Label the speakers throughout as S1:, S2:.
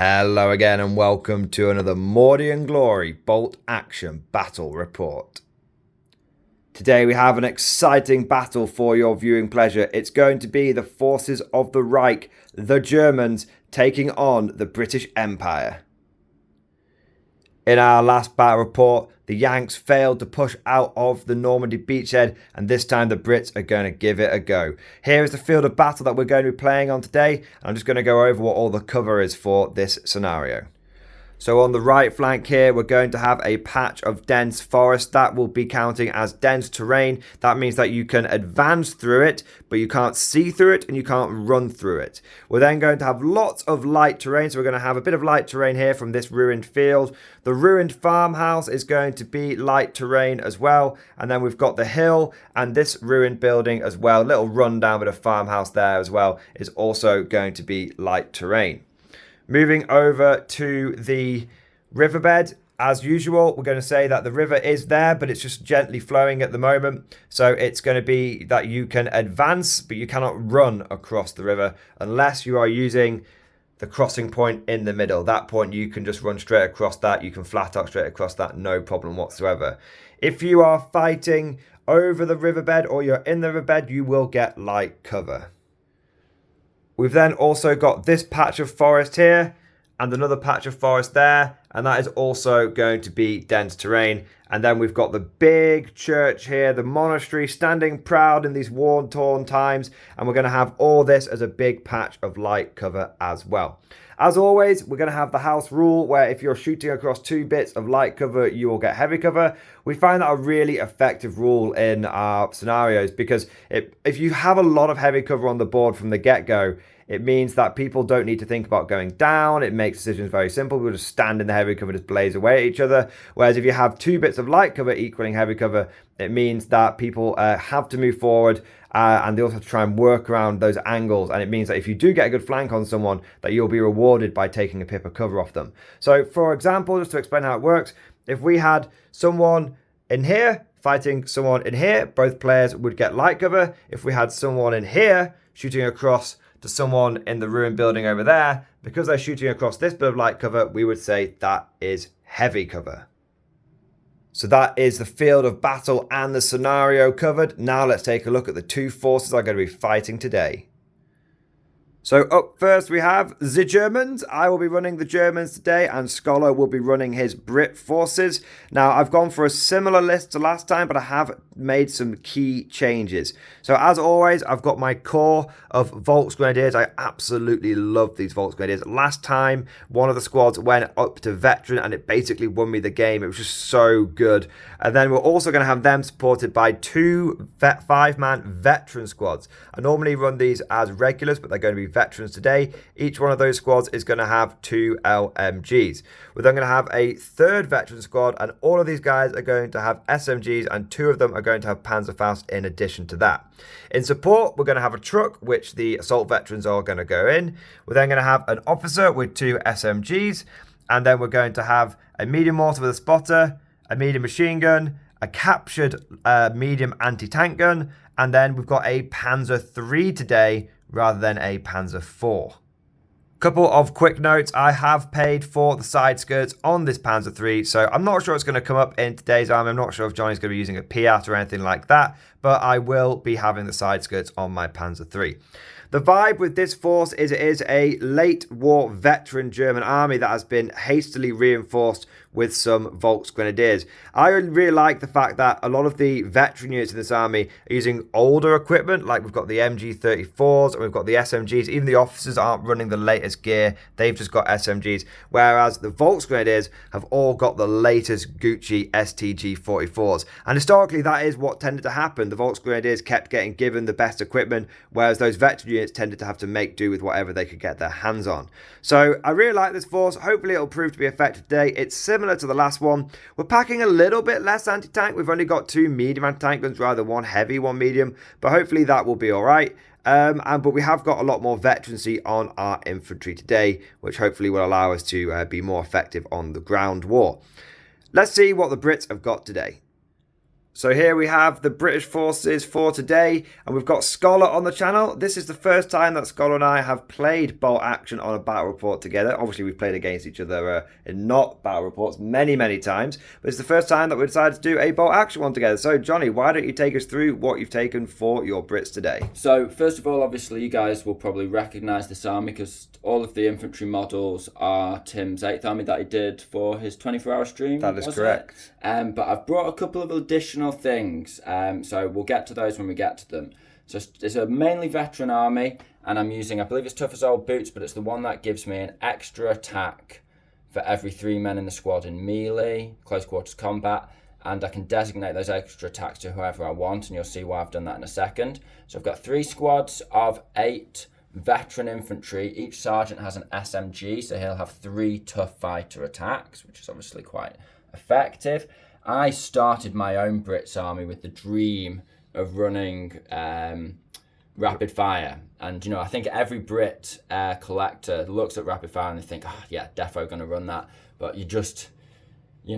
S1: Hello again and welcome to another Mordian Glory Bolt Action Battle Report. Today we have an exciting battle for your viewing pleasure. It's going to be the forces of the Reich, the Germans, taking on the British Empire. In our last battle report, the Yanks failed to push out of the Normandy beachhead, and this time the Brits are going to give it a go. Here is the field of battle that we're going to be playing on today. I'm just going to go over what all the cover is for this scenario. So on the right flank here, we're going to have a patch of dense forest. That will be counting as dense terrain. That means that you can advance through it, but you can't see through it and you can't run through it. We're then going to have lots of light terrain. So we're going to have a bit of light terrain here from this ruined field. The ruined farmhouse is going to be light terrain as well. And then we've got the hill and this ruined building as well. Little rundown bit of farmhouse there as well is also going to be light terrain. Moving over to the riverbed, as usual, we're going to say that the river is there, but it's just gently flowing at the moment. So it's going to be that you can advance, but you cannot run across the river unless you are using the crossing point in the middle. That point, you can just run straight across that. You can flat out straight across that, no problem whatsoever. If you are fighting over the riverbed or you're in the riverbed, you will get light cover. We've then also got this patch of forest here and another patch of forest there, and that is also going to be dense terrain. And then we've got the big church here, the monastery, standing proud in these war-torn times, and we're going to have all this as a big patch of light cover as well. As always, we're going to have the house rule where if you're shooting across 2 bits of light cover, you will get heavy cover. We find that a really effective rule in our scenarios because if you have a lot of heavy cover on the board from the get-go, it means that people don't need to think about going down. It makes decisions very simple. We'll just stand in the heavy cover, just blaze away at each other. Whereas if you have 2 bits of light cover equaling heavy cover, it means that people have to move forward and they also have to try and work around those angles. And it means that if you do get a good flank on someone, that you'll be rewarded by taking a pip of cover off them. So for example, just to explain how it works, if we had someone in here fighting someone in here, both players would get light cover. If we had someone in here shooting across to someone in the ruined building over there, because they're shooting across this bit of light cover, we would say that is heavy cover. So that is the field of battle and the scenario covered. Now let's take a look at the 2 forces that are going to be fighting today. So up first we have the Germans. I will be running the Germans today and Scholar will be running his Brit forces. Now I've gone for a similar list to last time, but I have made some key changes. So as always, I've got my core of Volksgrenadiers. I absolutely love these Volksgrenadiers. Last time, one of the squads went up to Veteran and it basically won me the game. It was just so good. And then we're also going to have them supported by 2 5-man Veteran squads. I normally run these as regulars, but they're going to be Veterans today. Each one of those squads is going to have 2 LMGs. We're then going to have a 3rd Veteran squad, and all of these guys are going to have SMGs, and 2 of them are going to have Panzerfaust in addition to that. In support, we're going to have a truck, which the assault veterans are going to go in. We're then going to have an officer with 2 SMGs, and then we're going to have a medium mortar with a spotter, a medium machine gun, a captured medium anti-tank gun, and then we've got a Panzer III today rather than a Panzer IV. Couple of quick notes. I have paid for the side skirts on this Panzer III, so I'm not sure it's going to come up in today's army. I'm not sure if Johnny's going to be using a Piat or anything like that, but I will be having the side skirts on my Panzer III. The vibe with this force is it is a late war veteran German army that has been hastily reinforced with some Volksgrenadiers. I really like the fact that a lot of the veteran units in this army are using older equipment, like we've got the MG34s and we've got the SMGs. Even the officers aren't running the latest gear, they've just got SMGs, whereas the Volksgrenadiers have all got the latest Gucci STG-44s. And historically, that is what tended to happen. The Volksgrenadiers kept getting given the best equipment, whereas those veteran units tended to have to make do with whatever they could get their hands on. So I really like this force. Hopefully it'll prove to be effective today. It's similar to the last one. We're packing a little bit less anti-tank. We've only got 2 medium anti-tank guns rather than 1 heavy, 1 medium, but hopefully that will be all right. But we have got a lot more veterancy on our infantry today, which hopefully will allow us to be more effective on the ground war. Let's see what the Brits have got today. So here we have the British forces for today, and we've got Scholar on the channel. This is the first time that Scholar and I have played Bolt Action on a battle report together. Obviously, we've played against each other in not battle reports many, many times, but it's the first time that we decided to do a Bolt Action one together. So, Johnny, why don't you take us through what you've taken for your Brits today?
S2: So, first of all, obviously, you guys will probably recognise this army because all of the infantry models are Tim's 8th army that he did for his 24-hour stream.
S1: That is correct.
S2: But I've brought a couple of additional things, so we'll get to those when we get to them. So it's a mainly veteran army, and I'm using, I believe it's Tough as Old Boots, but it's the one that gives me an extra attack for every 3 men in the squad in melee, close quarters combat, and I can designate those extra attacks to whoever I want, and you'll see why I've done that in a second. So I've got 3 squads of 8 veteran infantry. Each sergeant has an SMG, so he'll have 3 tough fighter attacks, which is obviously quite effective. I started my own Brits army with the dream of running rapid fire, and I think every Brit collector looks at rapid fire and they think, oh yeah, defo going to run that, but you just you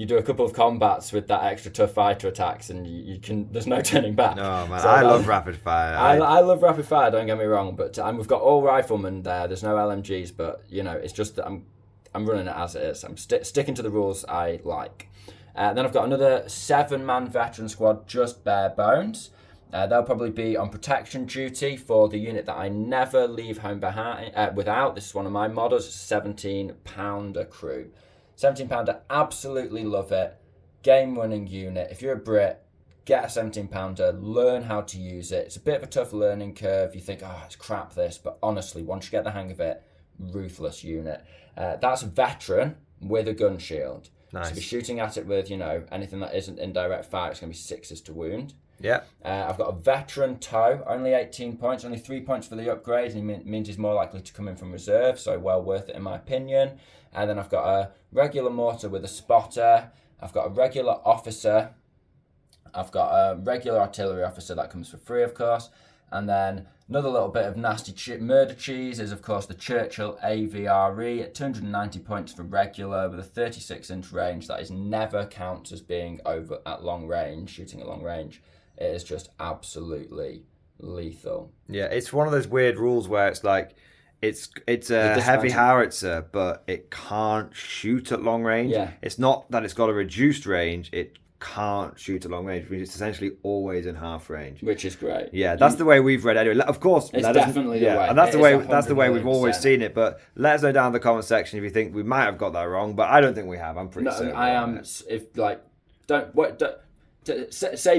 S2: do a couple of combats with that extra tough fighter attacks and you can, there's no turning back.
S1: No, man, so I love rapid fire.
S2: I love rapid fire, don't get me wrong, but we've got all riflemen there's no LMGs, but it's just that I'm running it as it is. I'm sticking to the rules I like. Then I've got another 7-man veteran squad, just bare bones. They'll probably be on protection duty for the unit that I never leave home without. This is one of my models. It's a 17-pounder crew. 17-pounder, absolutely love it. Game-winning unit. If you're a Brit, get a 17-pounder, learn how to use it. It's a bit of a tough learning curve. You think, oh, it's crap this, but honestly, once you get the hang of it, ruthless unit. That's a veteran with a gun shield.
S1: Nice.
S2: So be shooting at it with, anything that isn't indirect fire, it's going to be 6s to wound.
S1: Yeah.
S2: I've got a veteran toe, only 18 points, only 3 points for the upgrade, and it means he's more likely to come in from reserve, so well worth it in my opinion. And then I've got a regular mortar with a spotter. I've got a regular officer. I've got a regular artillery officer that comes for free, of course. And then another little bit of nasty murder cheese is, of course, the Churchill AVRE at 290 points for regular with a 36-inch range. That is never counts as being over at long range, shooting at long range. It is just absolutely lethal.
S1: Yeah, it's one of those weird rules where it's like, it's a heavy howitzer, but it can't shoot at long range.
S2: Yeah.
S1: It's not that it's got a reduced range, it can't shoot at long range, which means it's essentially always in half range.
S2: Which is great.
S1: Yeah, that's the way we've read it anyway. Of course,
S2: it's definitely the way.
S1: And that's the way we've always seen it. But let us know down in the comment section if you think we might have got that wrong. But I don't think we have. I'm pretty certain.
S2: I am. Save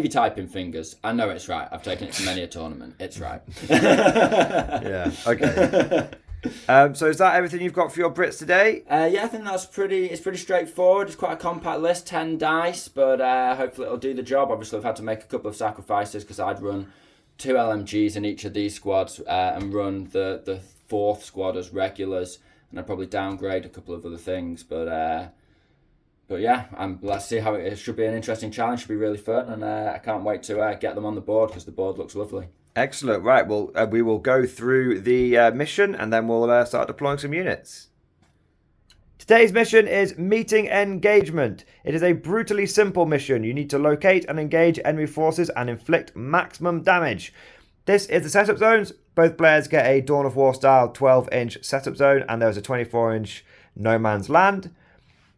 S2: your typing fingers. I know it's right. I've taken it to many a tournament. It's right.
S1: Yeah. Okay. So is that everything you've got for your Brits today?
S2: Yeah, I think that's pretty straightforward. It's quite a compact list, 10 dice, but hopefully it'll do the job. Obviously, I've had to make a couple of sacrifices because I'd run 2 LMGs in each of these squads and run the 4th squad as regulars, and I'd probably downgrade a couple of other things, but yeah, let's see how it should be an interesting challenge. Should be really fun, and I can't wait to get them on the board because the board looks lovely.
S1: Excellent. Right, well, we will go through the mission and then we'll start deploying some units. Today's mission is Meeting Engagement. It is a brutally simple mission. You need to locate and engage enemy forces and inflict maximum damage. This is the setup zones. Both players get a Dawn of War style 12-inch setup zone, and there's a 24-inch no man's land.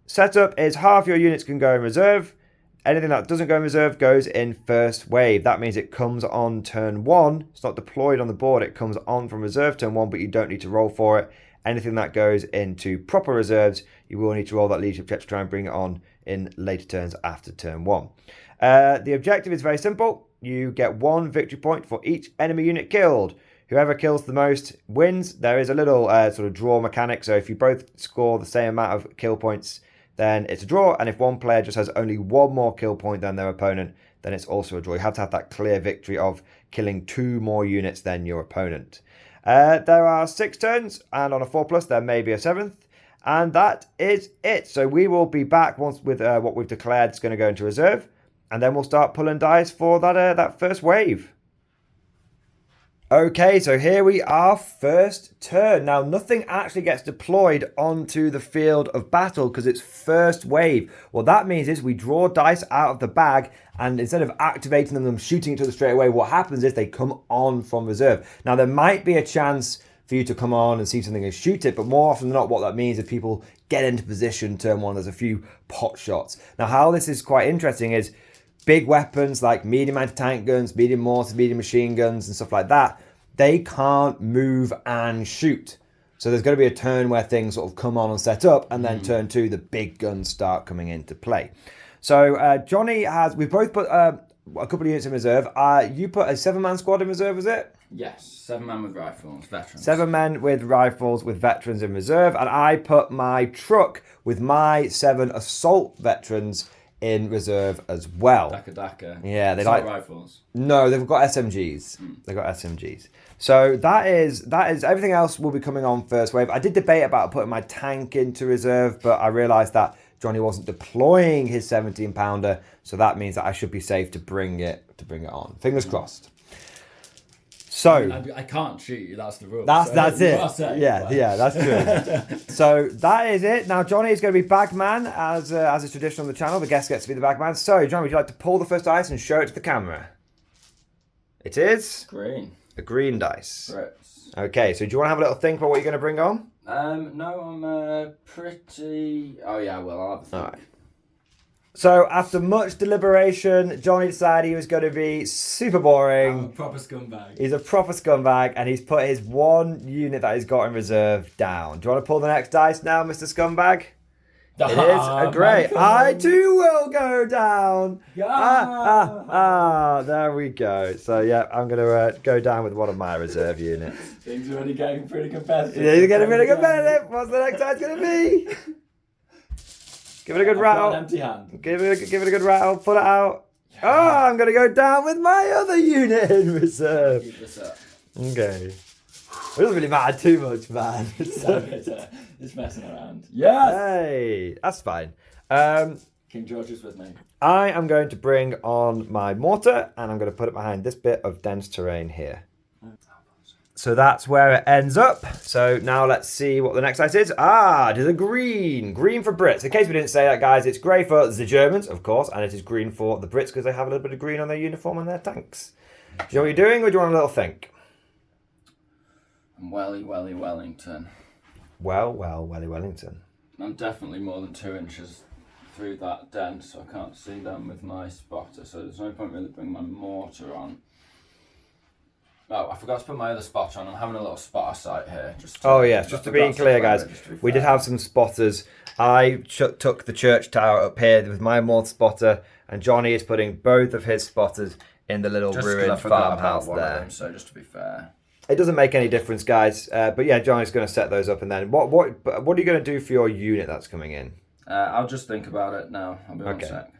S1: Setup is half your units can go in reserve. Anything that doesn't go in reserve goes in first wave. That means it comes on turn 1. It's not deployed on the board. It comes on from reserve turn 1, but you don't need to roll for it. Anything that goes into proper reserves, you will need to roll that leadership check to try and bring it on in later turns after turn 1. The objective is very simple. You get 1 victory point for each enemy unit killed. Whoever kills the most wins. There is a little sort of draw mechanic. So if you both score the same amount of kill points, then it's a draw, and if one player just has only 1 more kill point than their opponent, then it's also a draw. You have to have that clear victory of killing 2 more units than your opponent. There are 6 turns, and on a 4+, there may be a 7th, and that is it. So we will be back once with what we've declared is going to go into reserve, and then we'll start pulling dice for that first wave. Okay, so here we are, first turn. Now, nothing actually gets deployed onto the field of battle because it's first wave. What that means is we draw dice out of the bag, and instead of activating them and shooting each other straight away, what happens is they come on from reserve. Now, there might be a chance for you to come on and see something and shoot it, but more often than not, what that means is people get into position turn one. There's a few pot shots. Now, how this is quite interesting is big weapons like medium anti-tank guns, medium mortars, medium machine guns and stuff like that, they can't move and shoot. So there's going to be a turn where things sort of come on and set up, and then turn two, the big guns start coming into play. So Johnny we've both put a couple of units in reserve. You put a 7-man squad in reserve, was it?
S2: Yes, 7 men with rifles, veterans.
S1: 7 men with rifles with veterans in reserve, and I put my truck with my 7 assault veterans in reserve as well.
S2: Daka.
S1: Yeah, they
S2: assault
S1: like
S2: rifles.
S1: No, they've got SMGs. They've got SMGs. So that is everything else will be coming on first wave. I did debate about putting my tank into reserve, but I realised that Johnny wasn't deploying his 17-pounder, so that means that I should be safe to bring it on. Fingers crossed. So
S2: I can't shoot you. That's the rule.
S1: That's it.
S2: Safe,
S1: yeah, that's true. So that is it. Now Johnny is going to be bagman as is tradition on the channel. The guest gets to be the bagman. So Johnny, would you like to pull the first dice and show it to the camera? It is
S2: green.
S1: A green dice.
S2: Brits.
S1: Okay. So do you want to have a little think about what you're going to bring on?
S2: No, I'm pretty. Oh yeah, well I'll have a think.
S1: All right. So after much deliberation, Johnny decided he was going to be super boring.
S2: I'm a proper scumbag.
S1: He's a proper scumbag, and he's put his one unit that he's got in reserve down. Do you want to pull the next dice now, Mr. Scumbag? It is a great. I too will go down. There we go. So yeah, I'm going to go down with one of my reserve units.
S2: Things are already getting pretty competitive.
S1: Things are getting pretty competitive. What's the next dice going to be? Give it a good rattle.
S2: Got an empty hand.
S1: Give it a good rattle. Pull it out. Yeah. Oh, I'm going to go down with my other unit in reserve.
S2: Keep this up.
S1: Okay. It doesn't really matter too much, man.
S2: It's messing around. Yes!
S1: Hey, that's fine.
S2: King George is with me.
S1: I am going to bring on my mortar, and I'm going to put it behind this bit of dense terrain here. So that's where it ends up. So now let's see what the next dice is. It is a green. Green for Brits. In case we didn't say that, guys, it's grey for the Germans, of course, and it is green for the Brits because they have a little bit of green on their uniform and their tanks. Do you know what you're doing, or do you want a little think?
S2: Welly Wellington.
S1: Welly Wellington.
S2: I'm definitely more than 2 inches through that dent, so I can't see them with my spotter, so there's no point really bringing my mortar on. Oh, I forgot to put my other spotter on. I'm having a little spotter sight here. Just
S1: to be clear, guys, we did have some spotters. I took the church tower up here with my mortar spotter, and Johnny is putting both of his spotters in the little ruined farmhouse there.
S2: So just to be fair.
S1: It doesn't make any difference, guys. But yeah, Johnny's going to set those up, and then what are you going to do for your unit that's coming in?
S2: I'll just think about it now. I'll be 1 sec.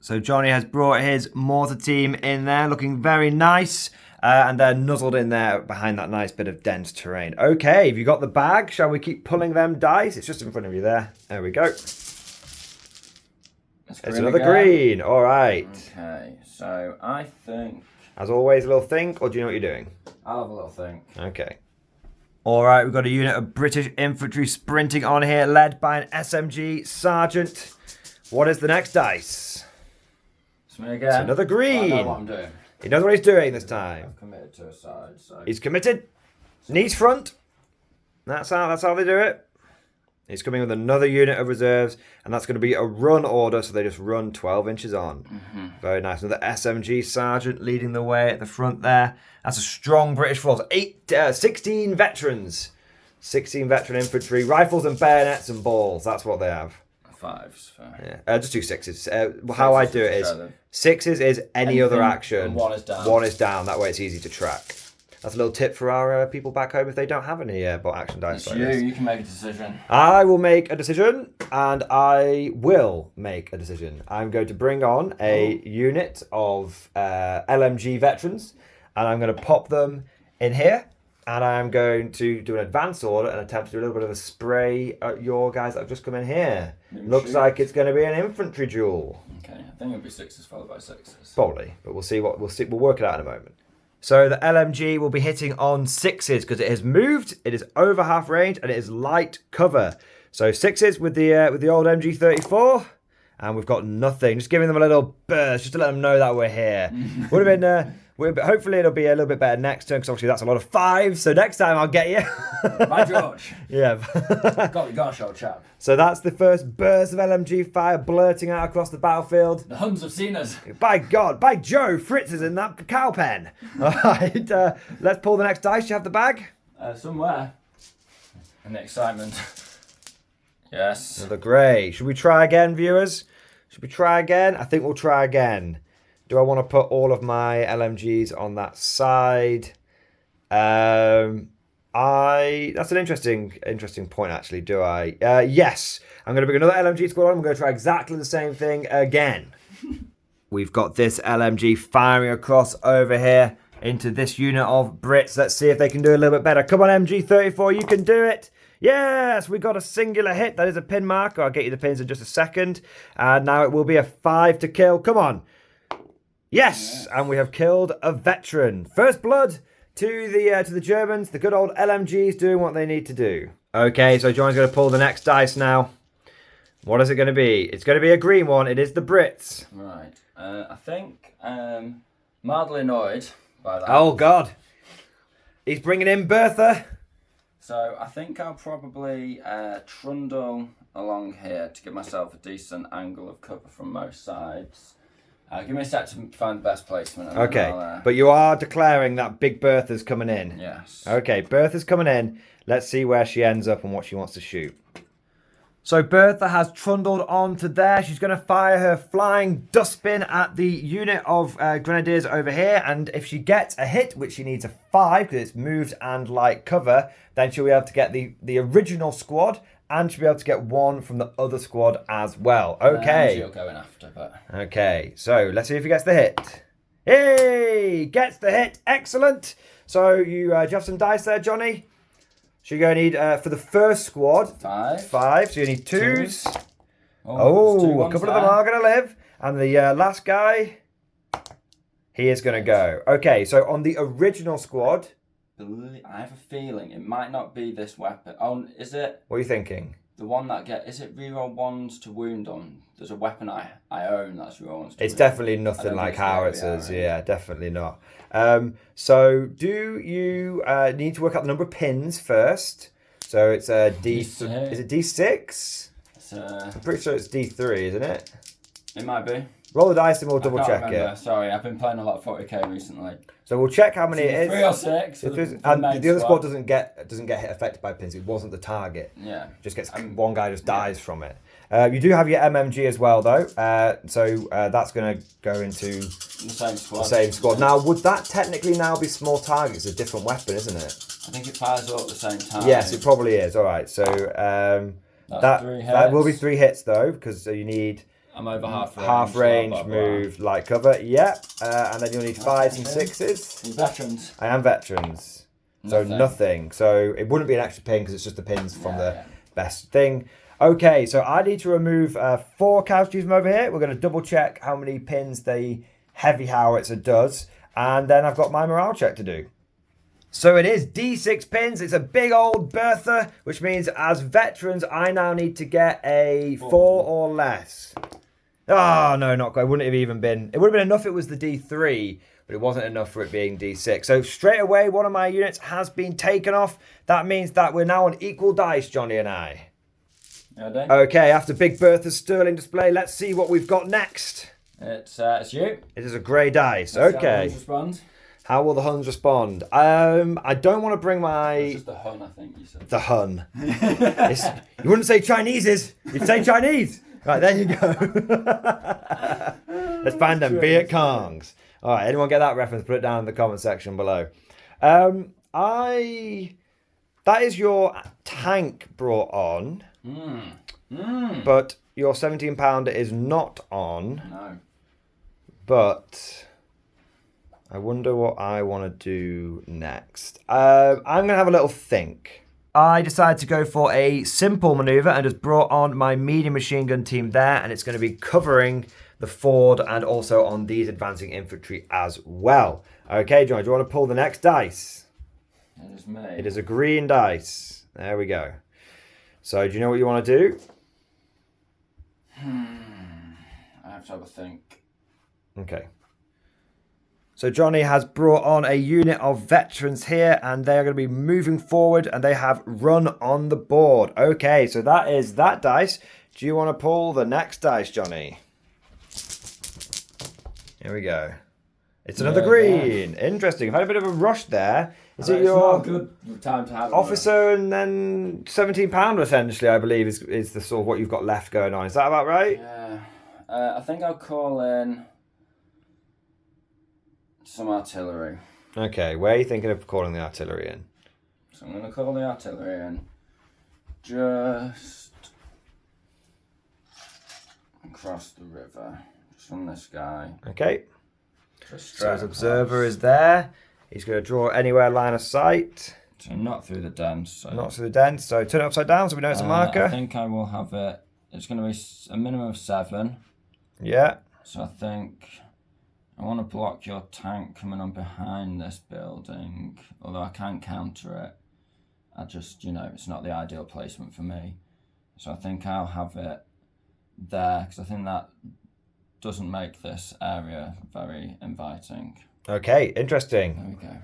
S1: So Johnny has brought his mortar team in there, looking very nice, and they're nuzzled in there behind that nice bit of dense terrain. Okay, have you got the bag? Shall we keep pulling them dice? It's just in front of you there. There we go. It's another green. All right.
S2: Okay, so I think...
S1: As always, a little think, or do you know what you're doing?
S2: I'll have a little think.
S1: Okay. All right, we've got a unit of British infantry sprinting on here, led by an SMG sergeant. What is the next dice?
S2: It's me again.
S1: It's another green.
S2: Well, I know what I'm doing.
S1: He knows what he's doing this time.
S2: I've committed to a side, so...
S1: He's committed. Knees front. That's how they do it. He's coming with another unit of reserves, and that's going to be a run order, so they just run 12 inches on. Mm-hmm. Very nice. Another SMG sergeant leading the way at the front there. That's a strong British force. 16 veterans. 16 veteran infantry, rifles and bayonets and balls. That's what they have.
S2: 5s.
S1: Yeah, just do 6s. How I do it is 6s is any other action.
S2: 1 is down.
S1: 1 is down. That way it's easy to track. That's a little tip for our people back home if they don't have any bot action dice.
S2: You can make a decision.
S1: I will make a decision, and I will make a decision. I'm going to bring on a unit of LMG veterans, and I'm going to pop them in here, and I'm going to do an advance order and attempt to do a little bit of a spray at your guys that have just come in here. Looks like it's going to be an infantry duel.
S2: Okay, I think it'll be 6s followed by 6s.
S1: Probably, but we'll see. We'll work it out in a moment. So the LMG will be hitting on 6s because it has moved, it is over half range, and it is light cover. So 6s with the old MG34, and we've got nothing. Just giving them a little burst, just to let them know that we're here. Would have been, hopefully it'll be a little bit better next turn, because obviously that's a lot of 5s. So next time I'll get you.
S2: By George.
S1: Yeah.
S2: Got me gosh, old chap.
S1: So that's the first burst of LMG fire blurting out across the battlefield.
S2: The Huns have seen us.
S1: By God, by Joe, Fritz is in that cow pen. All right, let's pull the next dice. You have the bag?
S2: Somewhere. And the excitement. Yes.
S1: Another grey. Should we try again, viewers? Should we try again? I think we'll try again. Do I want to put all of my LMGs on that side? That's an interesting point, actually. Do I? Yes. I'm going to bring another LMG squad on. I'm going to try exactly the same thing again. We've got this LMG firing across over here into this unit of Brits. Let's see if they can do a little bit better. Come on, MG34, you can do it. Yes, we got a singular hit. That is a pin marker. I'll get you the pins in just a second. And now it will be a 5 to kill. Come on. Yes, and we have killed a veteran. First blood to the Germans. The good old LMGs doing what they need to do. Okay, so John's going to pull the next dice now. What is it going to be? It's going to be a green one. It is the Brits.
S2: Right. I think mildly annoyed by that.
S1: Oh, God. He's bringing in Bertha.
S2: So I think I'll probably trundle along here to give myself a decent angle of cover from most sides. Give me a sec to find the best placement.
S1: Okay, but you are declaring that Big Bertha's coming in.
S2: Yes.
S1: Okay, Bertha's coming in. Let's see where she ends up and what she wants to shoot. So Bertha has trundled on to there. She's going to fire her flying dustbin at the unit of grenadiers over here. And if she gets a hit, which she needs a 5 because it's moved and light cover, then she'll be able to get the original squad, and she'll be able to get one from the other squad as well. Okay.
S2: She'll go in after, but...
S1: Okay, so let's see if he gets the hit. Hey, gets the hit. Excellent. So do you have some dice there, Johnny? So you're going to need, for the first squad, 5. So you need 2s. Oh, a couple of them are going to live. And the last guy, he is going to go. Okay, so on the original squad...
S2: I have a feeling it might not be this weapon. Oh, is it?
S1: What are you thinking?
S2: The one that is it reroll 1s to wound on? There's a weapon I own that's reroll 1s to
S1: It's
S2: wound.
S1: definitely nothing like howitzers. Yeah, definitely not. So do you need to work out the number of pins first? So it's a D. Is it D6? I'm pretty sure it's D3, isn't it?
S2: It might be.
S1: Roll the dice and we'll double check
S2: remember.
S1: it.
S2: Sorry, I've been playing a lot of 40k recently.
S1: So we'll check how many it is.
S2: 3 or 6.
S1: And the other squad doesn't get hit affected by pins. It wasn't the target.
S2: Yeah.
S1: Just gets one guy just dies from it. You do have your MMG as well though. So that's going to go into
S2: the
S1: same squad. Now would that technically now be small target? It's a different weapon, isn't it?
S2: I think it fires all at the same time.
S1: Yes, it probably is. All right. So that will be 3 hits though, because you need.
S2: I'm over
S1: half range, move, light cover. Yep. And then you'll need 5s and 6s.
S2: You veterans.
S1: I am veterans. So nothing. So it wouldn't be an extra pin because it's just the pins from the best thing. Okay, so I need to remove 4 casualties from over here. We're going to double check how many pins the heavy howitzer does. And then I've got my morale check to do. So it is D6 pins. It's a big old Bertha, which means as veterans, I now need to get a 4 or less. Oh, no, not quite. It wouldn't have even been... It would have been enough if it was the D3, but it wasn't enough for it being D6. So straight away, one of my units has been taken off. That means that we're now on equal dice, Johnny and I. Okay, after Big Bertha's sterling display, let's see what we've got next.
S2: It's you.
S1: It is a grey dice. Okay. How will the Huns respond? I don't want to bring my...
S2: It's just the Hun, I think you said.
S1: The Hun. You wouldn't say Chineses. You'd say Chinese. Right, there you go. Let's find them Viet Congs. All right, anyone get that reference? Put it down in the comment section below. That is your tank brought on. But your 17-pounder is not on.
S2: No.
S1: But I wonder what I want to do next. I'm going to have a little think. I decided to go for a simple maneuver and just brought on my medium machine gun team there, and it's going to be covering the ford and also on these advancing infantry as well. Okay, John, do you want to pull the next dice?
S2: It is me.
S1: It is a green dice. There we go. So, do you know what you want to do?
S2: I have to have a think.
S1: Okay. So Johnny has brought on a unit of veterans here, and they are going to be moving forward, and they have run on the board. Okay, so that is that dice. Do you want to pull the next dice, Johnny? Here we go. It's another green. Yeah. Interesting. I've had a bit of a rush there. Is it your
S2: not a good time to have
S1: officer and then £17 essentially, I believe, is the sort of what you've got left going on. Is that about right?
S2: Yeah. I think I'll call in some artillery.
S1: Okay, where are you thinking of calling the artillery in?
S2: So I'm going to call the artillery in just across the river, just from this guy.
S1: Okay. So his observer is there. He's going to draw anywhere line of sight.
S2: So not through the dents. So.
S1: Not through the dents. So turn it upside down so we know it's a marker.
S2: I think I will have it. It's going to be a minimum of 7.
S1: Yeah.
S2: So I think I want to block your tank coming on behind this building. Although I can't counter it. I just, it's not the ideal placement for me. So I think I'll have it there because I think that doesn't make this area very inviting.
S1: Okay, interesting.
S2: There we go.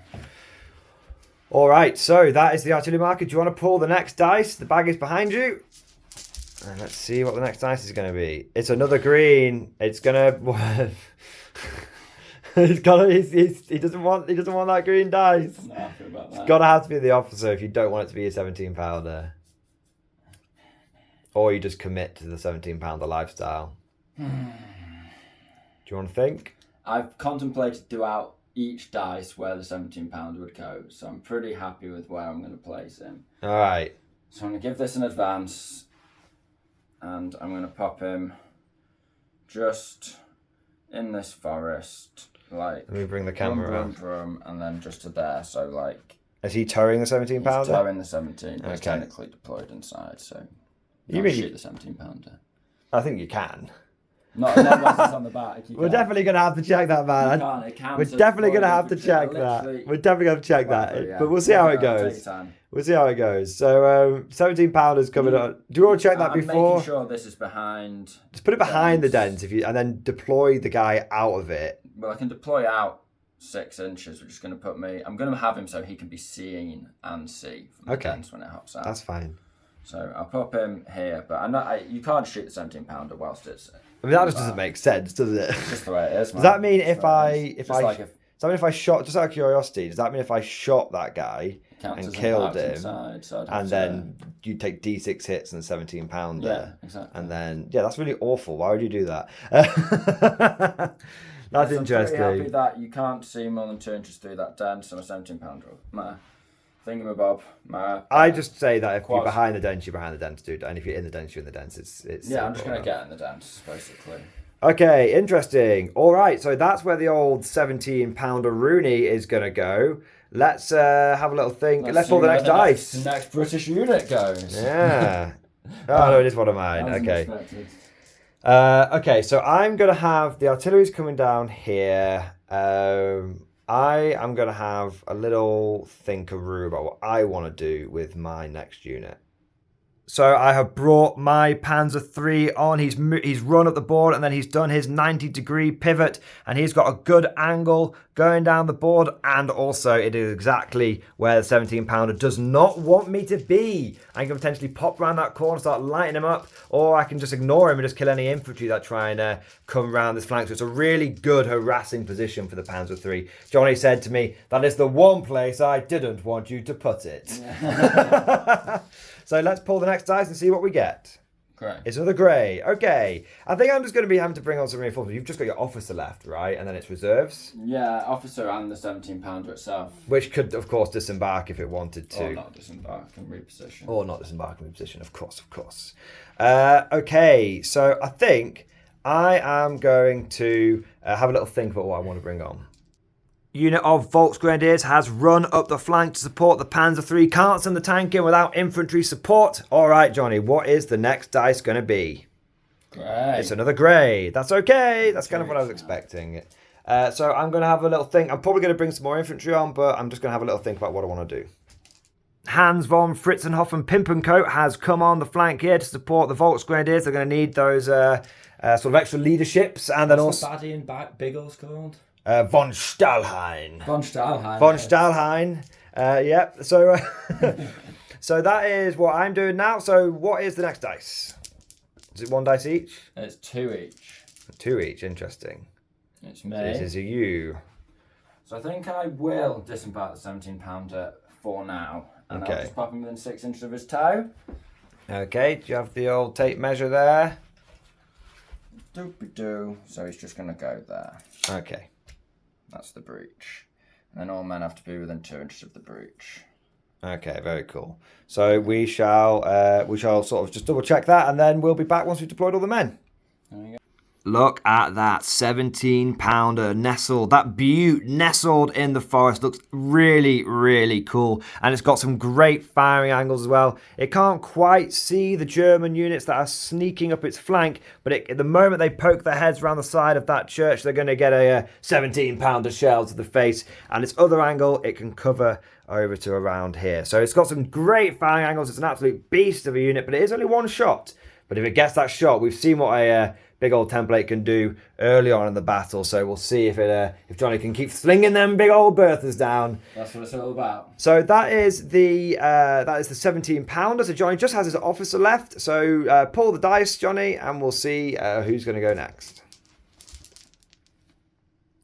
S1: All right, so that is the artillery marker. Do you want to pull the next dice? The bag is behind you. And let's see what the next dice is going to be. It's another green. It's going to... he doesn't want that green dice.
S2: I'm not happy about that.
S1: It's got to have to be the officer if you don't want it to be a £17. Or you just commit to the £17 lifestyle. Do you want to think?
S2: I've contemplated throughout each dice where the £17 would go, so I'm pretty happy with where I'm going to place him.
S1: All right.
S2: So I'm going to give this an advance, and I'm going to pop him just in this forest, like...
S1: Let me bring the camera around.
S2: And then just to there, so like...
S1: Is he towing the £17?
S2: He's towing the 17, but it's technically deployed inside, so...
S1: You really
S2: shoot the £17.
S1: I think you can.
S2: Not once it's on the back.
S1: We're definitely going to have to check that, man. We're definitely going to have to check that. We're definitely going to check that. But we'll see how it goes. We'll see how it goes. So, £17 is coming up. Do you want to check that before?
S2: I'm making sure this is behind.
S1: Just put it behind the dent and then deploy the guy out of it.
S2: Well, I can deploy out 6 inches, which is going to put me... I'm going to have him so he can be seen and see from the dents when it hops out.
S1: That's fine.
S2: So I'll pop him here, but you can't shoot the £17 whilst it's...
S1: I mean, that just doesn't make sense, does it?
S2: It's just the way it is, man.
S1: Does that mean if I shot, just out of curiosity, does that mean if I shot that guy and killed him, and then you take D6 hits and £17 there? Yeah, exactly. And then, that's really awful. Why would you do that? That's interesting.
S2: I'm pretty happy that you can't see more than 2 inches through that dent on a £17 roll. Thingamabob.
S1: I just say that if you're behind the dents, you're behind the dents, dude. And if you're in the dents, you're in the dents. It's
S2: I'm just going to get in the dents, basically.
S1: Okay, interesting. All right, so that's where the old £17 Rooney is going to go. Let's have a little think. Let's pull the next dice.
S2: The next British unit goes.
S1: Yeah. Oh, no, it is one of mine. Okay. Okay, so I'm going to have the artillery's coming down here. I am going to have a little thinkaroo about what I want to do with my next unit. So I have brought my Panzer III on. He's run up the board and then he's done his 90-degree pivot and he's got a good angle going down the board, and also it is exactly where the 17-pounder does not want me to be. I can potentially pop around that corner, start lighting him up, or I can just ignore him and just kill any infantry that try and come around this flank. So it's a really good harassing position for the Panzer III. Johnny said to me, that is the one place I didn't want you to put it. So let's pull the next dice and see what we get.
S2: Grey.
S1: It's another grey. Okay. I think I'm just going to be having to bring on some reinforcements. You've just got your officer left, right? And then it's reserves.
S2: Yeah, officer and the 17-pounder itself.
S1: Which could, of course, disembark if it wanted to.
S2: Or not disembark and reposition.
S1: Or not disembark and reposition, of course, of course. Okay, so I think I am going to have a little think about what I want to bring on. Unit of Volksgrenadiers has run up the flank to support the Panzer III. Can't send the tank in without infantry support. All right, Johnny, what is the next dice going to be?
S2: Grey.
S1: It's another grey. That's okay. That's kind of what I was expecting. So I'm going to have a little think. I'm probably going to bring some more infantry on, but I'm just going to have a little think about what I want to do. Hans von Fritzenhofen Pimpencoat has come on the flank here to support the Volksgrenadiers. They're going to need those sort of extra leaderships. And then
S2: What's
S1: also...
S2: the baddie in Biggles called?
S1: Von Stahlhain.
S2: Von Stahlhain.
S1: Von Stahlhain. Yep. So, so that is what I'm doing now. So what is the next dice? Is it 1 dice each?
S2: It's 2 each.
S1: 2 each. Interesting.
S2: It's me.
S1: So this is a U.
S2: So I think I will disembark the 17-pounder for now. And
S1: Okay.
S2: I'll just pop him within 6 inches of his toe.
S1: Okay. Do you have the old tape measure there?
S2: Doopy-doo. So he's just going to go there.
S1: Okay.
S2: That's the breach. And then all men have to be within 2 inches of the breach.
S1: Okay, very cool. So we shall sort of just double check that, and then we'll be back once we've deployed all the men.
S2: There you go.
S1: Look at that 17-pounder nestled. That beaut nestled in the forest looks really, really cool. And it's got some great firing angles as well. It can't quite see the German units that are sneaking up its flank, but at the moment they poke their heads around the side of that church, they're going to get a 17-pounder shell to the face. And its other angle, it can cover over to around here. So it's got some great firing angles. It's an absolute beast of a unit, but it is only 1 shot. But if it gets that shot, we've seen what a big old template can do early on in the battle. So we'll see if Johnny can keep slinging them big old Berthas down.
S2: That's what it's all about.
S1: So that is the 17-pounder. So Johnny just has his officer left. So pull the dice, Johnny, and we'll see who's going to go next.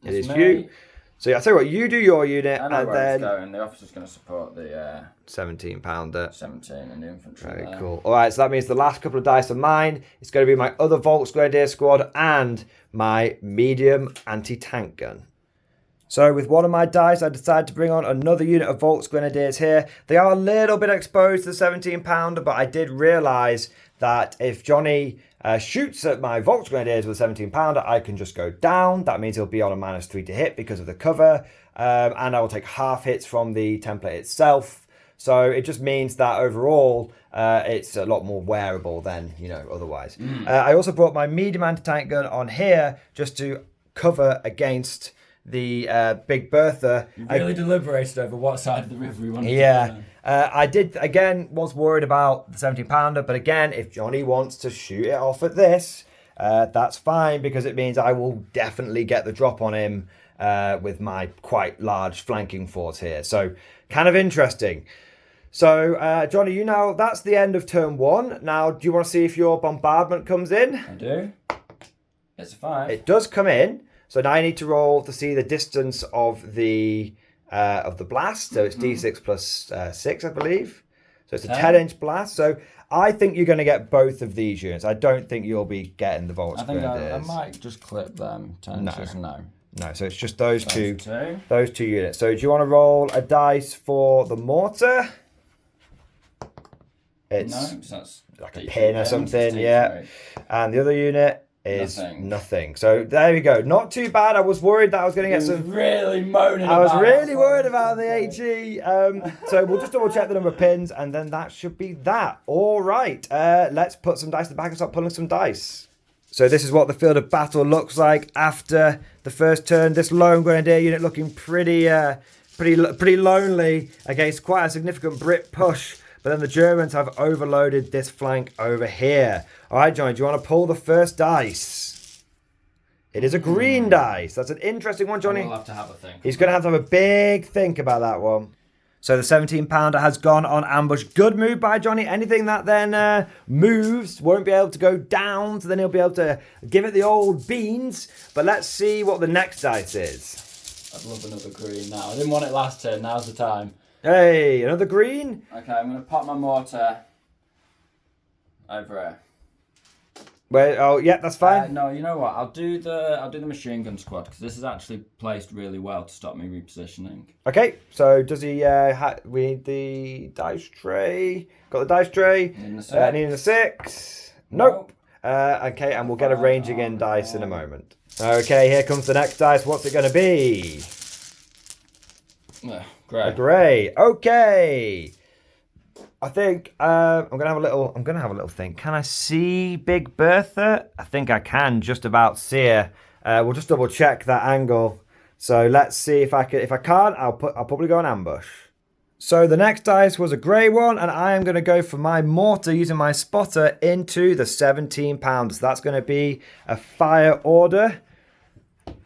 S1: It is you. So I tell you what, you do your unit,
S2: I know
S1: and
S2: where
S1: then
S2: it's going. The officer's going to support the
S1: 17-pounder.
S2: 17 and the infantry.
S1: Very
S2: there.
S1: cool. All right, so that means the last couple of dice are mine. It's going to be my other Volksgrenadier squad and my medium anti-tank gun. So with one of my dice, I decided to bring on another unit of Volksgrenadiers here. They are a little bit exposed to the 17-pounder, but I did realise that if Johnny shoots at my Volksgrenadiers with a 17-pounder, I can just go down. That means he'll be on a -3 to hit because of the cover. And I will take half hits from the template itself. So it just means that overall, it's a lot more wearable than, otherwise. I also brought my medium anti-tank gun on here just to cover against the Big Bertha.
S2: You really deliberated over what side of the river you wanted to
S1: Yeah.
S2: go.
S1: I did, again, was worried about the 17-pounder, but again, if Johnny wants to shoot it off at this, that's fine, because it means I will definitely get the drop on him with my quite large flanking force here. So, kind of interesting. So, Johnny, that's the end of turn 1. Now, do you want to see if your bombardment comes in?
S2: I do. It's a 5.
S1: It does come in. So now I need to roll to see the distance of the blast. So it's d6 plus 6, I believe. So it's a 10-inch blast. So I think you're going to get both of these units. I don't think you'll be getting the Volksgrenadiers.
S2: I think I might just clip them. 10 inches, no.
S1: No, so it's just those two units. So do you want to roll a dice for the mortar? It's like a pin or something, yeah. And the other unit is nothing. So there we go. Not too bad. I was worried that I was going to get some.
S2: Really moaning.
S1: I was really worried about the HE. So we'll just double check the number of pins, and then that should be that. All right. Let's put some dice in the back and start pulling some dice. So this is what the field of battle looks like after the first turn. This lone grenadier unit looking pretty lonely against quite a significant Brit push. But then the Germans have overloaded this flank over here. All right, Johnny, do you want to pull the first dice? It is a green dice. That's an interesting one, Johnny.
S2: We'll have to have a think.
S1: He's going to have a big think about that one. So the 17-pounder has gone on ambush. Good move by Johnny. Anything that then moves won't be able to go down. So then he'll be able to give it the old beans. But let's see what the next dice is.
S2: I'd love another green now. I didn't want it last turn. Now's the time.
S1: Hey, another green?
S2: Okay, I'm going to pop my mortar over here.
S1: Wait, oh, yeah, that's fine.
S2: No, you know what? I'll do the machine gun squad, because this is actually placed really well to stop me repositioning.
S1: Okay, so does he, we need the dice tray. Got the dice tray. Needing a 6. Nope. Okay, and we'll get a ranging in dice in a moment. Okay, here comes the next dice. What's it going to be?
S2: Grey.
S1: A grey. Okay. I think I'm gonna have a little think. Can I see Big Bertha? I think I can just about see her We'll just double check that angle. So let's see if I can. If I can't, I'll probably go on ambush. So the next dice was a grey one, and I am going to go for my mortar using my spotter into the 17 pounders. So that's going to be a fire order,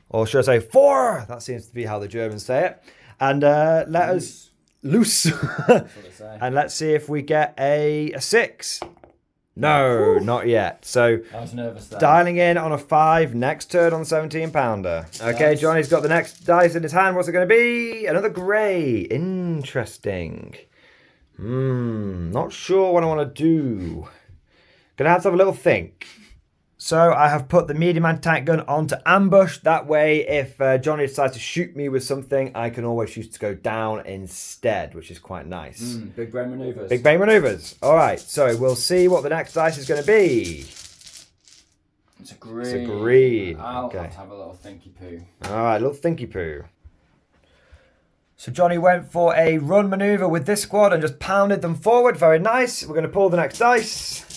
S1: or should I say 4? That seems to be how the Germans say it. And let us loose, and let's see if we get a 6. No, not yet. So
S2: I was nervous there.
S1: Dialing in on a 5 next turn on the 17 pounder. Okay,
S2: Nice.
S1: Johnny's got the next dice in his hand. What's it going to be? Another grey. Interesting. Not sure what I want to do. Gonna have to have a little think. So I have put the medium anti-tank gun onto ambush. That way, if Johnny decides to shoot me with something, I can always choose to go down instead, which is quite nice.
S2: Big brain manoeuvres.
S1: Big brain manoeuvres. All right, so we'll see what the next dice is going to be.
S2: It's a green.
S1: It's a green.
S2: I'll
S1: Okay.
S2: have to have a little thinky poo.
S1: All right, little thinky poo. So Johnny went for a run manoeuvre with this squad and just pounded them forward. Very nice. We're going to pull the next dice.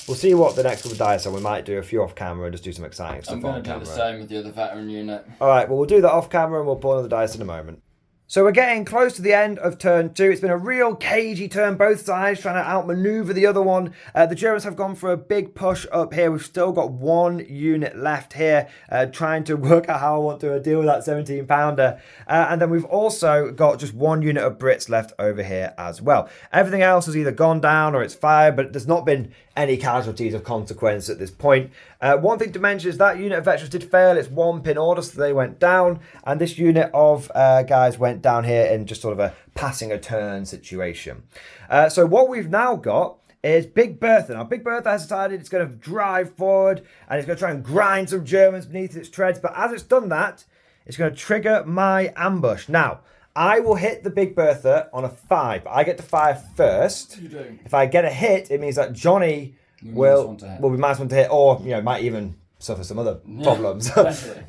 S1: We'll see what the next couple of dice are. We might do a few off camera and just do some exciting stuff
S2: I'm
S1: on
S2: going to do
S1: camera.
S2: the same with the other veteran unit.
S1: All right, well, we'll do that off camera and we'll pull another dice in a moment. So we're getting close to the end of turn 2. It's been a real cagey turn, both sides trying to outmaneuver the other one. The Germans have gone for a big push up here. We've still got 1 unit left here, trying to work out how I want to deal with that 17 pounder. And then we've also got just 1 unit of Brits left over here as well. Everything else has either gone down or it's fired, but there's not been any casualties of consequence at this point. One thing to mention is that unit of veterans did fail. It's 1 pin order, so they went down. And this unit of guys went down here in just sort of a passing a turn situation. So what we've now got is Big Bertha. Now, Big Bertha has decided it's going to drive forward and it's going to try and grind some Germans beneath its treads. But as it's done that, it's going to trigger my ambush. Now, I will hit the Big Bertha on a 5, but I get to fire first.
S2: You do.
S1: If I get a hit, it means that Johnny will be minus 1 to hit, or might even suffer some other problems.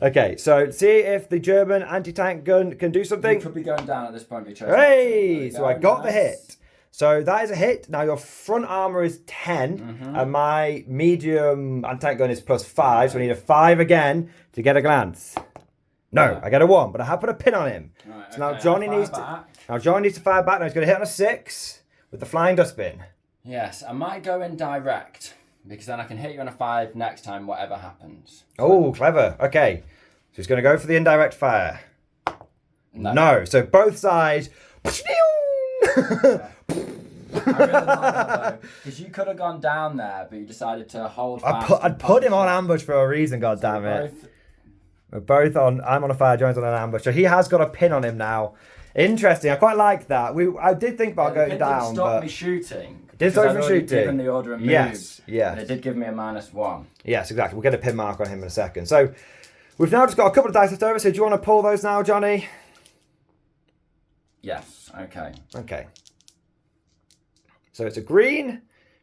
S1: Okay, so see if the German anti-tank gun can do something.
S2: You could be going down at this point.
S1: Hey, so I got the hit. So that is a hit. Now your front armor is 10, and my medium anti-tank gun is +5, so I need a 5 again to get a glance. No, I get a 1, but I have put a pin on him.
S2: Right,
S1: so now
S2: okay,
S1: Johnny needs to fire back. Now he's going to hit on a 6 with the flying dustbin.
S2: Yes, I might go in direct, because then I can hit you on a 5 next time, whatever happens.
S1: Oh, clever. Okay. So he's going to go for the indirect fire. No. So both sides.
S2: I really like that though, because you could have gone down there, but you decided to hold fast.
S1: I'd put him on ambush for a reason, goddammit. We're both on. I'm on a fire, John's on an ambush. So he has got a pin on him now. Interesting. I quite like that. I did think about going down,
S2: stop me shooting.
S1: Did stop me shooting.
S2: Given the order and moved,
S1: yes.
S2: And it did give me a -1.
S1: Yes, exactly. We'll get a pin mark on him in a second. So we've now just got a couple of dice left over. So do you want to pull those now, Johnny?
S2: Yes. Okay.
S1: Okay. So it's a green. Do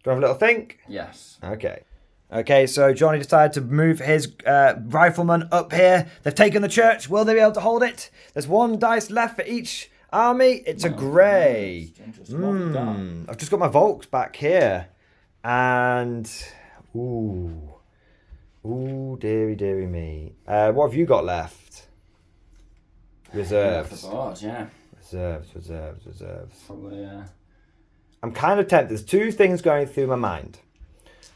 S1: you have a little think?
S2: Yes.
S1: Okay. Okay, so Johnny decided to move his riflemen up here. They've taken the church. Will they be able to hold it? There's 1 dice left for each army. It's a grey. I've just got my Volks back here. And... Ooh, dearie me. What have you got left? Reserves.
S2: Yeah.
S1: Reserves.
S2: Probably,
S1: I'm kind of tempted. There's 2 things going through my mind.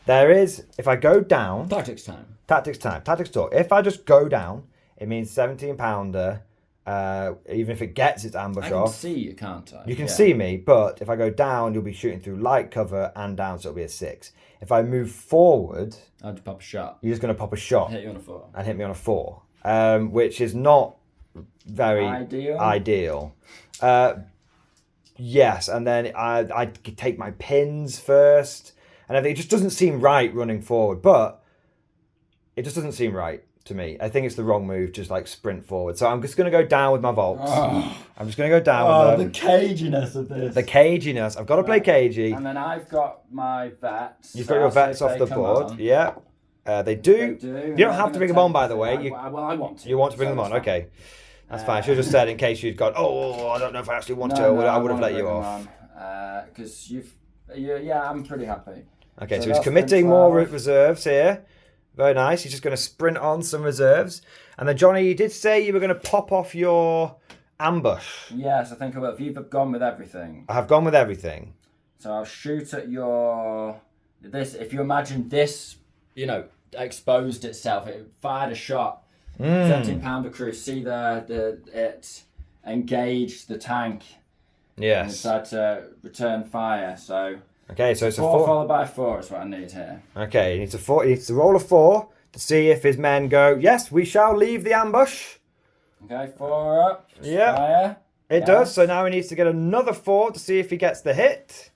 S1: There is, if I go down...
S2: Tactics time.
S1: Tactics talk. If I just go down, it means 17 pounder, even if it gets its ambush off.
S2: I can see you, can't I?
S1: You can see me, but if I go down, you'll be shooting through light cover and down, so it'll be a 6. If I move forward...
S2: I'll just pop a shot.
S1: You're just going to pop a shot.
S2: Hit you on a 4.
S1: And hit me on a 4, which is not very ideal. Yes, and then I take my pins first, and I think it just doesn't seem right running forward, but it just doesn't seem right to me. I think it's the wrong move, just like sprint forward. So I'm just going to go down with my Volks. I'm just going to go down with them.
S2: The caginess of this.
S1: The caginess. I've got to play cagey.
S2: And then I've got my vets.
S1: You've got your vets off the board. Yeah. They do. You don't have to bring them on, by the way.
S2: Well, I want to.
S1: You want to bring them on? Okay. That's fine. She just said in case you'd gone, I don't know if I actually want to. I would have let you off.
S2: Because I'm pretty happy.
S1: Okay, so he's committing more reserves here. Very nice. He's just going to sprint on some reserves. And then, Johnny, you did say you were going to pop off your ambush.
S2: Yes, I think I will. You've gone with everything.
S1: I have gone with everything.
S2: So I'll shoot at your... This. If you imagine this, exposed itself. It fired a shot. 17-pounder crew. See it engaged the tank.
S1: Yes.
S2: And decided to return fire. So...
S1: Okay, so it's a
S2: 4
S1: 4
S2: followed by 4 is what I need here.
S1: Okay, he needs to roll a 4 to see if his men go, yes, we shall leave the ambush.
S2: Okay, 4 up.
S1: Yeah,
S2: fire.
S1: it does. So now he needs to get another 4 to see if he gets the hit.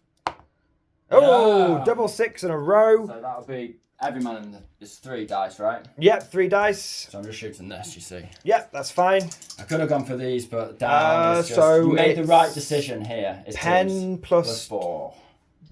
S1: Oh,
S2: Yeah.
S1: double 6 in a row.
S2: So that'll be every man in it's 3 dice, right?
S1: Yep, 3 dice.
S2: So I'm just shooting this, you see.
S1: Yep, that's fine.
S2: I could have gone for these, but down is just...
S1: so
S2: you made the
S1: it's
S2: right decision here. It
S1: 10
S2: is
S1: plus
S2: 4.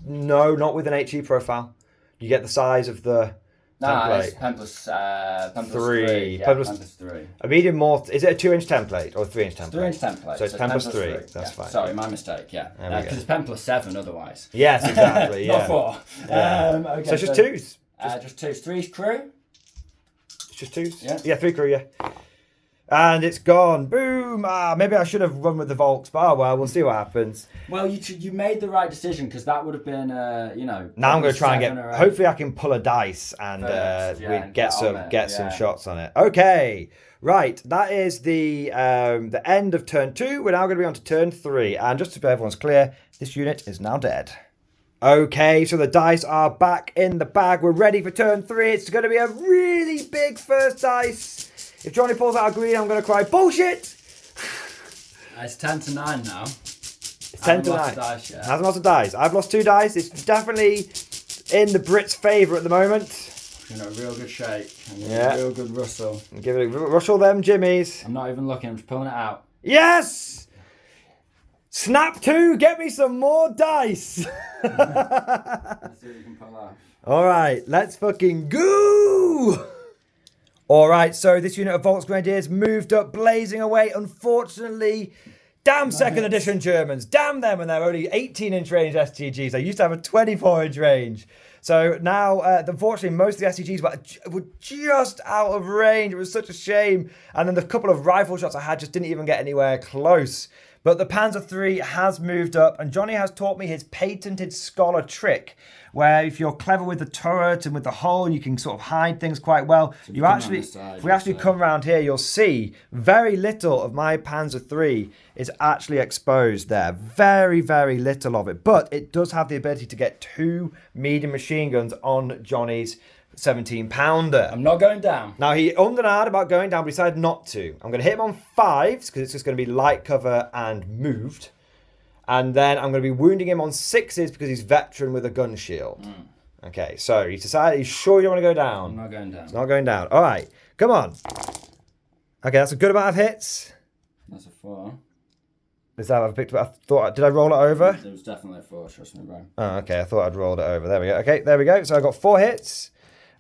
S1: No, not with an HE profile. You get the size of the template.
S2: It's pen plus
S1: 3.
S2: Yeah,
S1: Pen
S2: pen
S1: plus-
S2: plus 3.
S1: A medium mortar. Is it a 2-inch template or a 3-inch template?
S2: 3-inch template.
S1: So it's pen plus 3. That's fine.
S2: Sorry, my mistake, yeah.
S1: There we go.
S2: Because it's pen plus 7 otherwise.
S1: Yes, exactly. Yeah.
S2: Not 4.
S1: Yeah.
S2: Okay,
S1: So it's just 2s.
S2: Just 2s. 3's crew.
S1: It's just 2s.
S2: Yeah.
S1: Yeah, 3 crew. Yeah. And it's gone. Boom. Maybe I should have run with the Volks, but well, we'll see what happens.
S2: Well, you made the right decision because that would have been,
S1: Now I'm going to try and get. Hopefully, I can pull a dice and
S2: First, yeah,
S1: we get some
S2: yeah.
S1: shots on it. Okay, right. That is the end of turn 2. We're now going to be on to turn 3, and just so everyone's clear, this unit is now dead. Okay, so the dice are back in the bag. We're ready for turn 3. It's going to be a really big first dice. If Johnny pulls out a green, I'm going to cry bullshit.
S2: It's 10 to 9 now.
S1: It's 10 to 9.
S2: Dice yet.
S1: Hasn't lost a dice. I've lost 2 dice. It's definitely in the Brits' favour at the moment.
S2: In a real good shake.
S1: Yeah.
S2: A real good rustle.
S1: Give it a rustle them jimmies.
S2: I'm not even looking. I'm just pulling it out.
S1: Yes! Snap 2, get me some more dice.
S2: Let's see what you can pull off.
S1: All right, let's fucking go. All right, so this unit of Volks Grenadiers moved up, blazing away. Unfortunately, damn second edition Germans. Damn them, and they're only 18-inch range STGs. They used to have a 24-inch range. So now, unfortunately, most of the STGs were just out of range. It was such a shame. And then the couple of rifle shots I had just didn't even get anywhere close. But the Panzer III has moved up, and Johnny has taught me his patented scholar trick, where if you're clever with the turret and with the hull, you can sort of hide things quite well.
S2: So
S1: If we actually come around here, you'll see very little of my Panzer III is actually exposed there. Very, very little of it. But it does have the ability to get 2 medium machine guns on Johnny's 17-pounder.
S2: I'm not going down.
S1: Now, he ummed and ahed about going down, but decided not to. I'm going to hit him on 5s, because it's just going to be light cover and moved. And then I'm going to be wounding him on 6s, because he's veteran with a gun shield. Okay, so he's decided, he's sure you don't want to go down?
S2: I'm not going down.
S1: It's not going down. All right, come on. Okay, that's a good amount of hits.
S2: That's a 4.
S1: Is that what I picked up? Did I roll it over?
S2: It was definitely a 4, trust me, bro.
S1: Oh, okay, I thought I'd rolled it over. There we go. Okay, there we go. So I got 4 hits.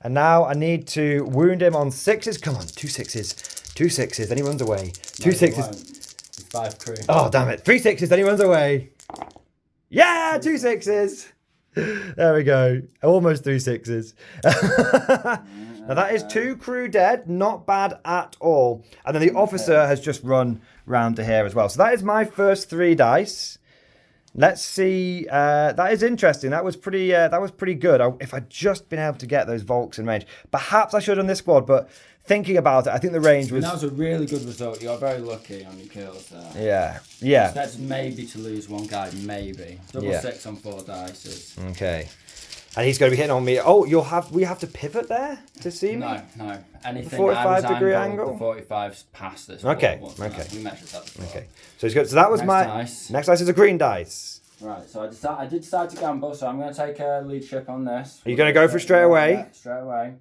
S1: And now I need to wound him on 6s. Come on, 2 6s. 2 6s, then he runs away. 2 6s.
S2: 5 crew.
S1: Oh, damn it. 3 6s, then he runs away. Yeah, 2 6s. There we go. Almost 3 6s. Now that is 2 crew dead. Not bad at all. And then the officer has just run round to here as well. So that is my first 3 dice. Let's see. That is interesting. That was pretty good. If I'd just been able to get those Volks in range, perhaps I should have done this squad. But thinking about it, I think the range was.
S2: That was a really good result. You're very lucky on your kills there.
S1: Yeah.
S2: That's maybe to lose 1 guy, maybe. Double 6 on 4 dice is.
S1: Okay. And he's going to be hitting on me. Oh, we have to pivot there to see me?
S2: No. Anything
S1: 45-degree angle?
S2: The 45's past this.
S1: Okay.
S2: We measured that before.
S1: Okay. So he's good. So that was
S2: Next
S1: next dice is a green dice.
S2: Right. So I did decide to gamble. So I'm going to take a leadership on this.
S1: Are you going to go for it straight away?
S2: Yeah, straight away.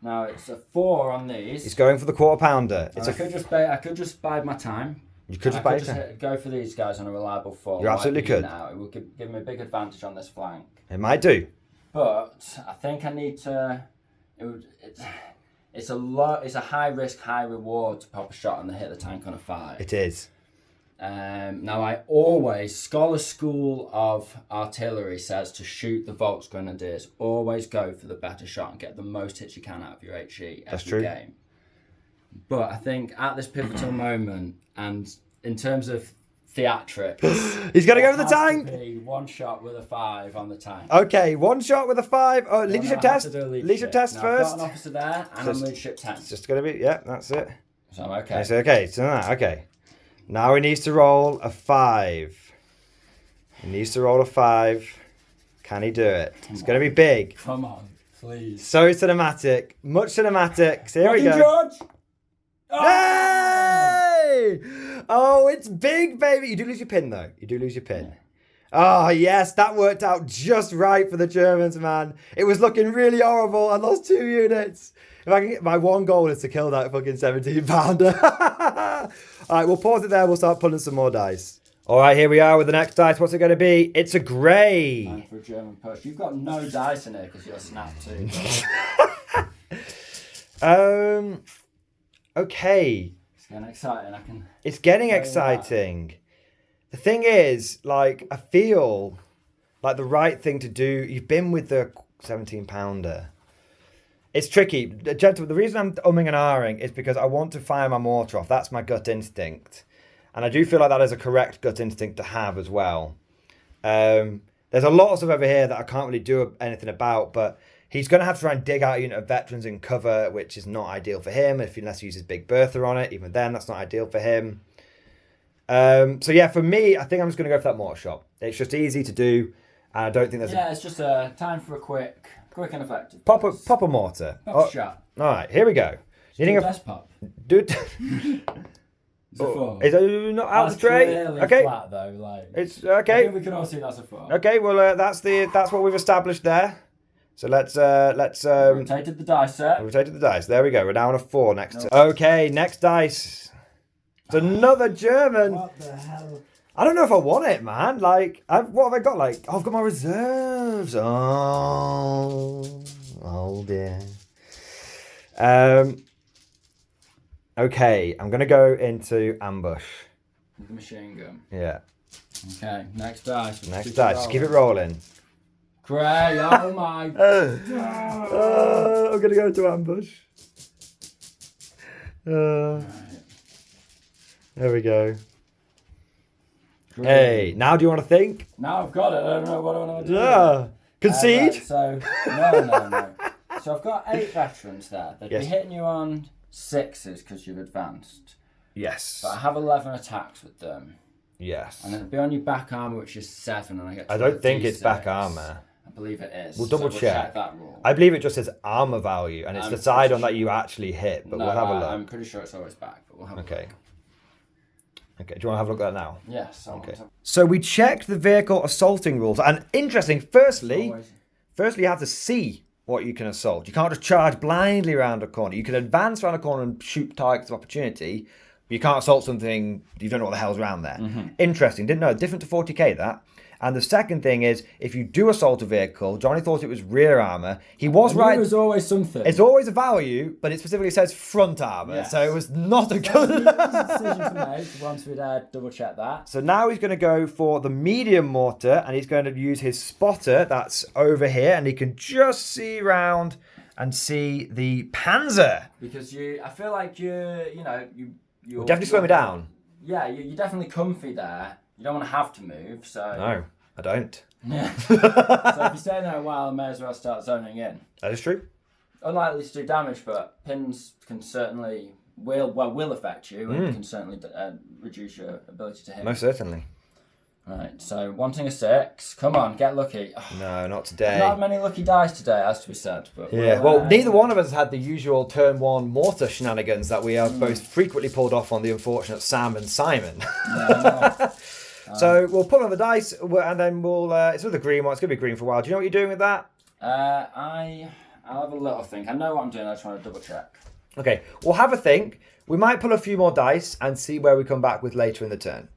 S2: Now it's a 4 on these.
S1: He's going for the quarter pounder.
S2: I could just bide my time.
S1: You could just bide your time.
S2: Go for these guys on a reliable 4.
S1: You absolutely could.
S2: Now it will give me a big advantage on this flank.
S1: It might do.
S2: But I think I need to. It's a high risk, high reward to pop a shot and hit the tank on a 5.
S1: It is.
S2: Now I always, Scholar School of Artillery says to shoot the Volksgrenadiers, always go for the better shot and get the most hits you can out of your HE every game. But I think at this pivotal moment, and in terms of theatrics,
S1: he's got to go for the tank.
S2: One shot with a 5 on the tank.
S1: Okay, one shot with a 5. Oh, leadership test. Leadership test first.
S2: I've got an officer there, and I'm leadership 10.
S1: It's just going to be, yeah, that's it.
S2: So I'm okay.
S1: Okay. Now he needs to roll a 5. He needs to roll a 5. Can he do it? It's going to be big.
S2: Come on, please.
S1: So cinematic. Much cinematics. Here we go.
S2: George!
S1: Oh! Yay! Oh, it's big, baby. You do lose your pin, though. You do lose your pin. Oh, yes. That worked out just right for the Germans, man. It was looking really horrible. I lost 2 units. If I can get, my one goal is to kill that fucking 17-pounder. All right, we'll pause it there. We'll start pulling some more dice. All right, here we are with the next dice. What's it going to be? It's a grey.
S2: Time for a German push. You've got no dice in here because you're snap too.
S1: Okay.
S2: It's getting exciting.
S1: It's getting exciting. The thing is, like, I feel like the right thing to do. You've been with the 17-pounder. It's tricky. Gentlemen, the reason I'm umming and ahhing is because I want to fire my mortar off. That's my gut instinct. And I do feel like that is a correct gut instinct to have as well. There's a lot of stuff over here that I can't really do anything about, but he's going to have to try and dig out a unit of veterans in cover, which is not ideal for him, unless he uses Big Bertha on it. Even then, that's not ideal for him. So yeah, for me, I think I'm just going to go for that mortar shot. It's just easy to do, and I don't think there's
S2: it's just time for a quick and effective.
S1: Pop a mortar.
S2: Pop a shot.
S1: All right, here we go.
S2: Do a best pop.
S1: Dude.
S2: It's a 4.
S1: Is it not out of the tray? Okay.
S2: Flat, though, like,
S1: it's okay.
S2: I think we can all see that's a 4.
S1: Okay, well that's what we've established there. So let's
S2: rotated the dice set.
S1: Rotated the dice. There we go. We're now on a 4 next to. Okay, next dice. It's another German.
S2: What the hell?
S1: I don't know if I want it, man. Like, what have I got? Like, I've got my reserves. Oh dear. Okay, I'm gonna go into ambush.
S2: With the machine gun.
S1: Yeah.
S2: Okay, next dice.
S1: Next dice. Just keep it rolling.
S2: Great. Oh my.
S1: I'm gonna go into ambush. There we go.
S2: Great.
S1: Hey, now do you want to think?
S2: Now I've got it. I don't know what I want to do.
S1: Yeah. Concede?
S2: So, no. So I've got 8 veterans there. They'd
S1: Yes.
S2: be hitting you on 6s because you've advanced.
S1: Yes.
S2: But I have 11 attacks with them.
S1: Yes.
S2: And then it'd be on your back armor, which is 7, and I get.
S1: I don't think it's back armor.
S2: I believe it is.
S1: We'll double check.
S2: that rule.
S1: I believe it just says armor value, and it's the side on that you actually hit. But
S2: no,
S1: we'll have a look.
S2: I'm pretty sure it's always back, but we'll have a look.
S1: Okay. Do you want to have a look at that now?
S2: Yes.
S1: Okay. So we checked the vehicle assaulting rules, and interesting. Firstly, you have to see what you can assault. You can't just charge blindly around a corner. You can advance around a corner and shoot targets of opportunity, but you can't assault something you don't know what the hell's around there. Mm-hmm. Interesting. Didn't know. Different to 40k that. And the second thing is, if you do assault a vehicle, Johnny thought it was rear armor. He was right.
S2: There's always something.
S1: It's always a value, but it specifically says front armor,
S2: yes.
S1: so it was not a good
S2: decision to make once we'd double check that.
S1: So now he's going to go for the medium mortar, and he's going to use his spotter that's over here, and he can just see around and see the Panzer.
S2: Because I feel like you're
S1: definitely slow me down.
S2: Yeah, you're definitely comfy there. You don't want to have to move, so...
S1: No, I don't.
S2: Yeah. So if you stay there a while, I may as well start zoning in.
S1: That is true.
S2: Unlikely to do damage, but pins can certainly... will affect you and can certainly reduce your ability to hit.
S1: Most certainly.
S2: Right, so wanting a 6. Come on, get lucky.
S1: No, not today.
S2: Not many lucky dice today, as to be said. But
S1: yeah, well, neither one of us had the usual turn 1 mortar shenanigans that we have both frequently pulled off on the unfortunate Sam and Simon.
S2: No.
S1: So we'll pull on the dice, and then we'll... it's with the green one. It's going to be green for a while. Do you know what you're doing with that?
S2: I'll have a little think. I know what I'm doing. I just want to double check.
S1: Okay, we'll have a think. We might pull a few more dice and see where we come back with later in the turn.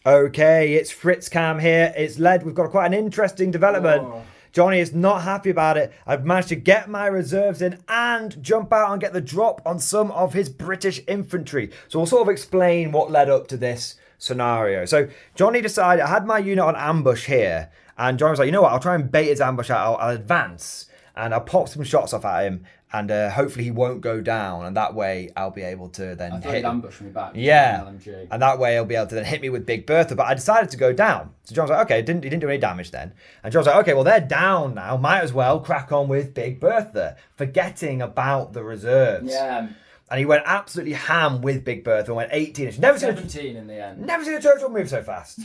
S1: Okay, it's Fritz Cam here. It's led. We've got quite an interesting development.
S2: Oh.
S1: Johnny is not happy about it. I've managed to get my reserves in and jump out and get the drop on some of his British infantry. So we'll sort of explain what led up to this scenario. So Johnny decided, I had my unit on ambush here, and Johnny was like, you know what, I'll try and bait his ambush out. I'll advance, and I'll pop some shots off at him, and hopefully he won't go down, and that way I'll be able to then hit him.
S2: Ambush me back.
S1: Yeah, and that way he'll be able to then hit me with Big Bertha. But I decided to go down. So John's like, okay, he didn't do any damage then. And John's like, okay, well, they're down now. Might as well crack on with Big Bertha, forgetting about the reserves.
S2: Yeah.
S1: And he went absolutely ham with Big Bertha and went 18 inches. Never
S2: 17 in the end.
S1: Never seen a Churchill move so fast.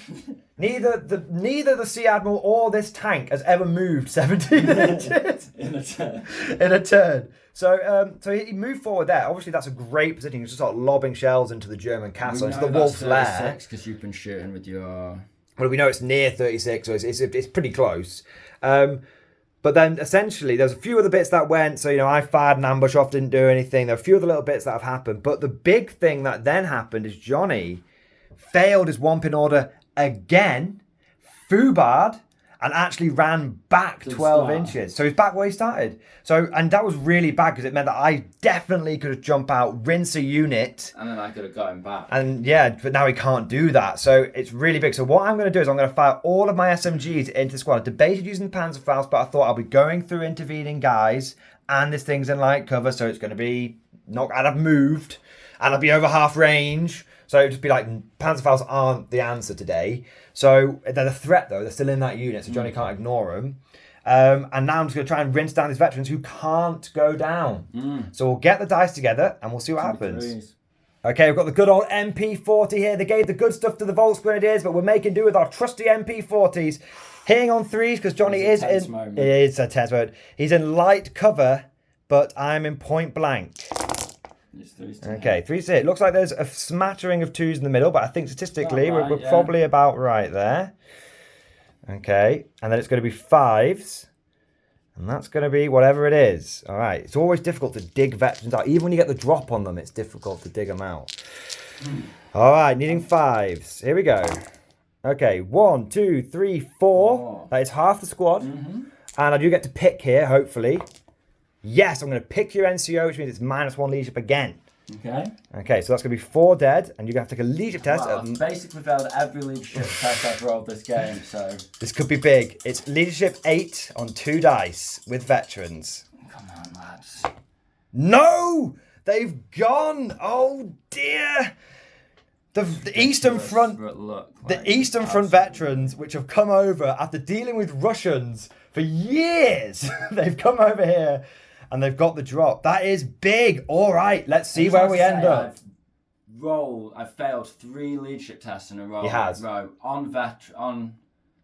S1: Neither the Sea Admiral or this tank has ever moved 17 inches
S2: in a turn.
S1: In a turn. So he moved forward there. Obviously, that's a great position. He's just sort of lobbing shells into the German castle, into the Wolf's Lair.
S2: Because you've been shooting with your...
S1: Well, we know it's near 36, so it's pretty close. But then, essentially, there's a few other bits that went. So, I fired an ambush off, didn't do anything. There are a few other little bits that have happened. But the big thing that then happened is Johnny failed his one-pin order again, foobarred, and actually ran back 12 inches. So he's back where he started. And that was really bad because it meant that I definitely could have jumped out, rinse a unit.
S2: And then I could have got him back.
S1: And yeah, but now he can't do that. So it's really big. So what I'm going to do is I'm going to fire all of my SMGs into the squad. I debated using the Panzerfaust, but I thought I'll be going through intervening guys. And this thing's in light cover, so it's going to be not... And I've moved. And I'll be over half range. So it'd just be like, Panzerfaust aren't the answer today. So they're the threat, though. They're still in that unit, so Johnny can't ignore them. And now I'm just going to try and rinse down these veterans who can't go down. So we'll get the dice together, and we'll see what happens. Okay, we've got the good old MP40 here. They gave the good stuff to the Volksgrenadiers, but we're making do with our trusty MP40s. Hitting on threes, because Johnny is in... Moment. It is a tense moment. He's in light cover, but I'm in point blank. Okay, 3s to hit. Looks like there's a smattering of 2s in the middle, but I think statistically we're probably about right there. Okay, and then it's going to be 5s, and that's going to be whatever it is. All right, it's always difficult to dig veterans out. Even when you get the drop on them, it's difficult to dig them out. All right, needing 5s. Here we go. Okay, 1, 2, 3, 4. That is half the squad. And I do get to pick here, hopefully. Yes, I'm going to pick your NCO, which means it's -1 leadership again. Okay, so that's going to be 4 dead, and you're going to have to take a leadership test.
S2: Well, I've basically failed every leadership test I've rolled this game, so...
S1: This could be big. It's leadership 8 on 2 dice with veterans.
S2: Come on, lads.
S1: No! They've gone! Oh, dear! The Eastern Front... The Eastern Front veterans, which have come over after dealing with Russians for years, they've come over here. And they've got the drop. That is big. All right, let's see where we end up.
S2: I've failed 3 leadership tests in a row.
S1: He has.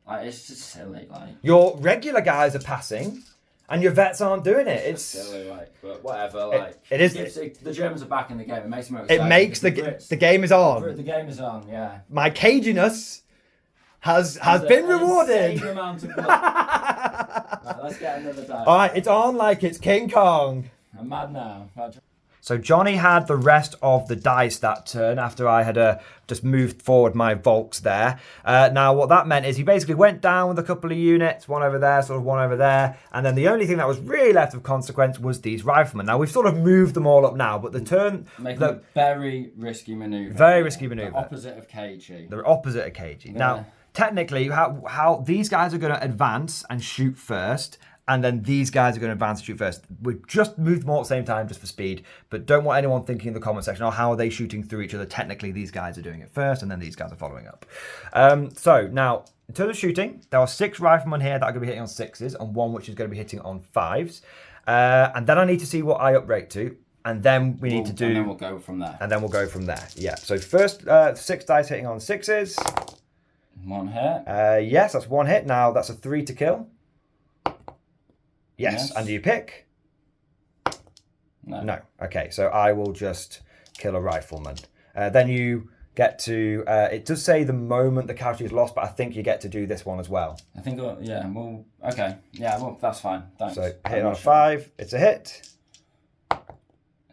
S2: It's just silly, like.
S1: Your regular guys are passing, and your vets aren't doing it. It's
S2: silly, like, but whatever, like.
S1: It is.
S2: The Germans are back in the game. It makes me more excited.
S1: It makes the game is on.
S2: The game is on, yeah.
S1: My caginess has been rewarded.
S2: Insane amount of Right, let's get another die.
S1: All right, it's on like it's King Kong.
S2: I'm mad now.
S1: So Johnny had the rest of the dice that turn after I had just moved forward my Volks there. Now, what that meant is he basically went down with a couple of units, one over there, sort of one over there. And then the only thing that was really left of consequence was these riflemen. Now, we've sort of moved them all up now, but the turn...
S2: Making a very risky manoeuvre.
S1: Very risky manoeuvre.
S2: The opposite of KG.
S1: The opposite of KG. Yeah. Now, technically, how these guys are going to advance and shoot first, and then these guys are going to advance and shoot first. We've just moved them all at the same time just for speed, but don't want anyone thinking in the comment section, how are they shooting through each other? Technically, these guys are doing it first, and then these guys are following up. So now, in terms of shooting, there are 6 riflemen here that are going to be hitting on 6s, and 1 which is going to be hitting on 5s. And then I need to see what I uprate to. And then we need to do...
S2: And then we'll go from there.
S1: And then we'll go from there, yeah. So first, 6 dice hitting on 6s.
S2: 1 hit.
S1: Yes, that's 1 hit. Now, that's a 3 to kill. Yes. And do you pick?
S2: No.
S1: No. Okay, so I will just kill a rifleman. Then you get to... it does say the moment the casualty is lost, but I think you get to do this one as well.
S2: I think, yeah, well, okay. Yeah, well, that's fine. Thanks.
S1: So, hit on a 5. It's a hit.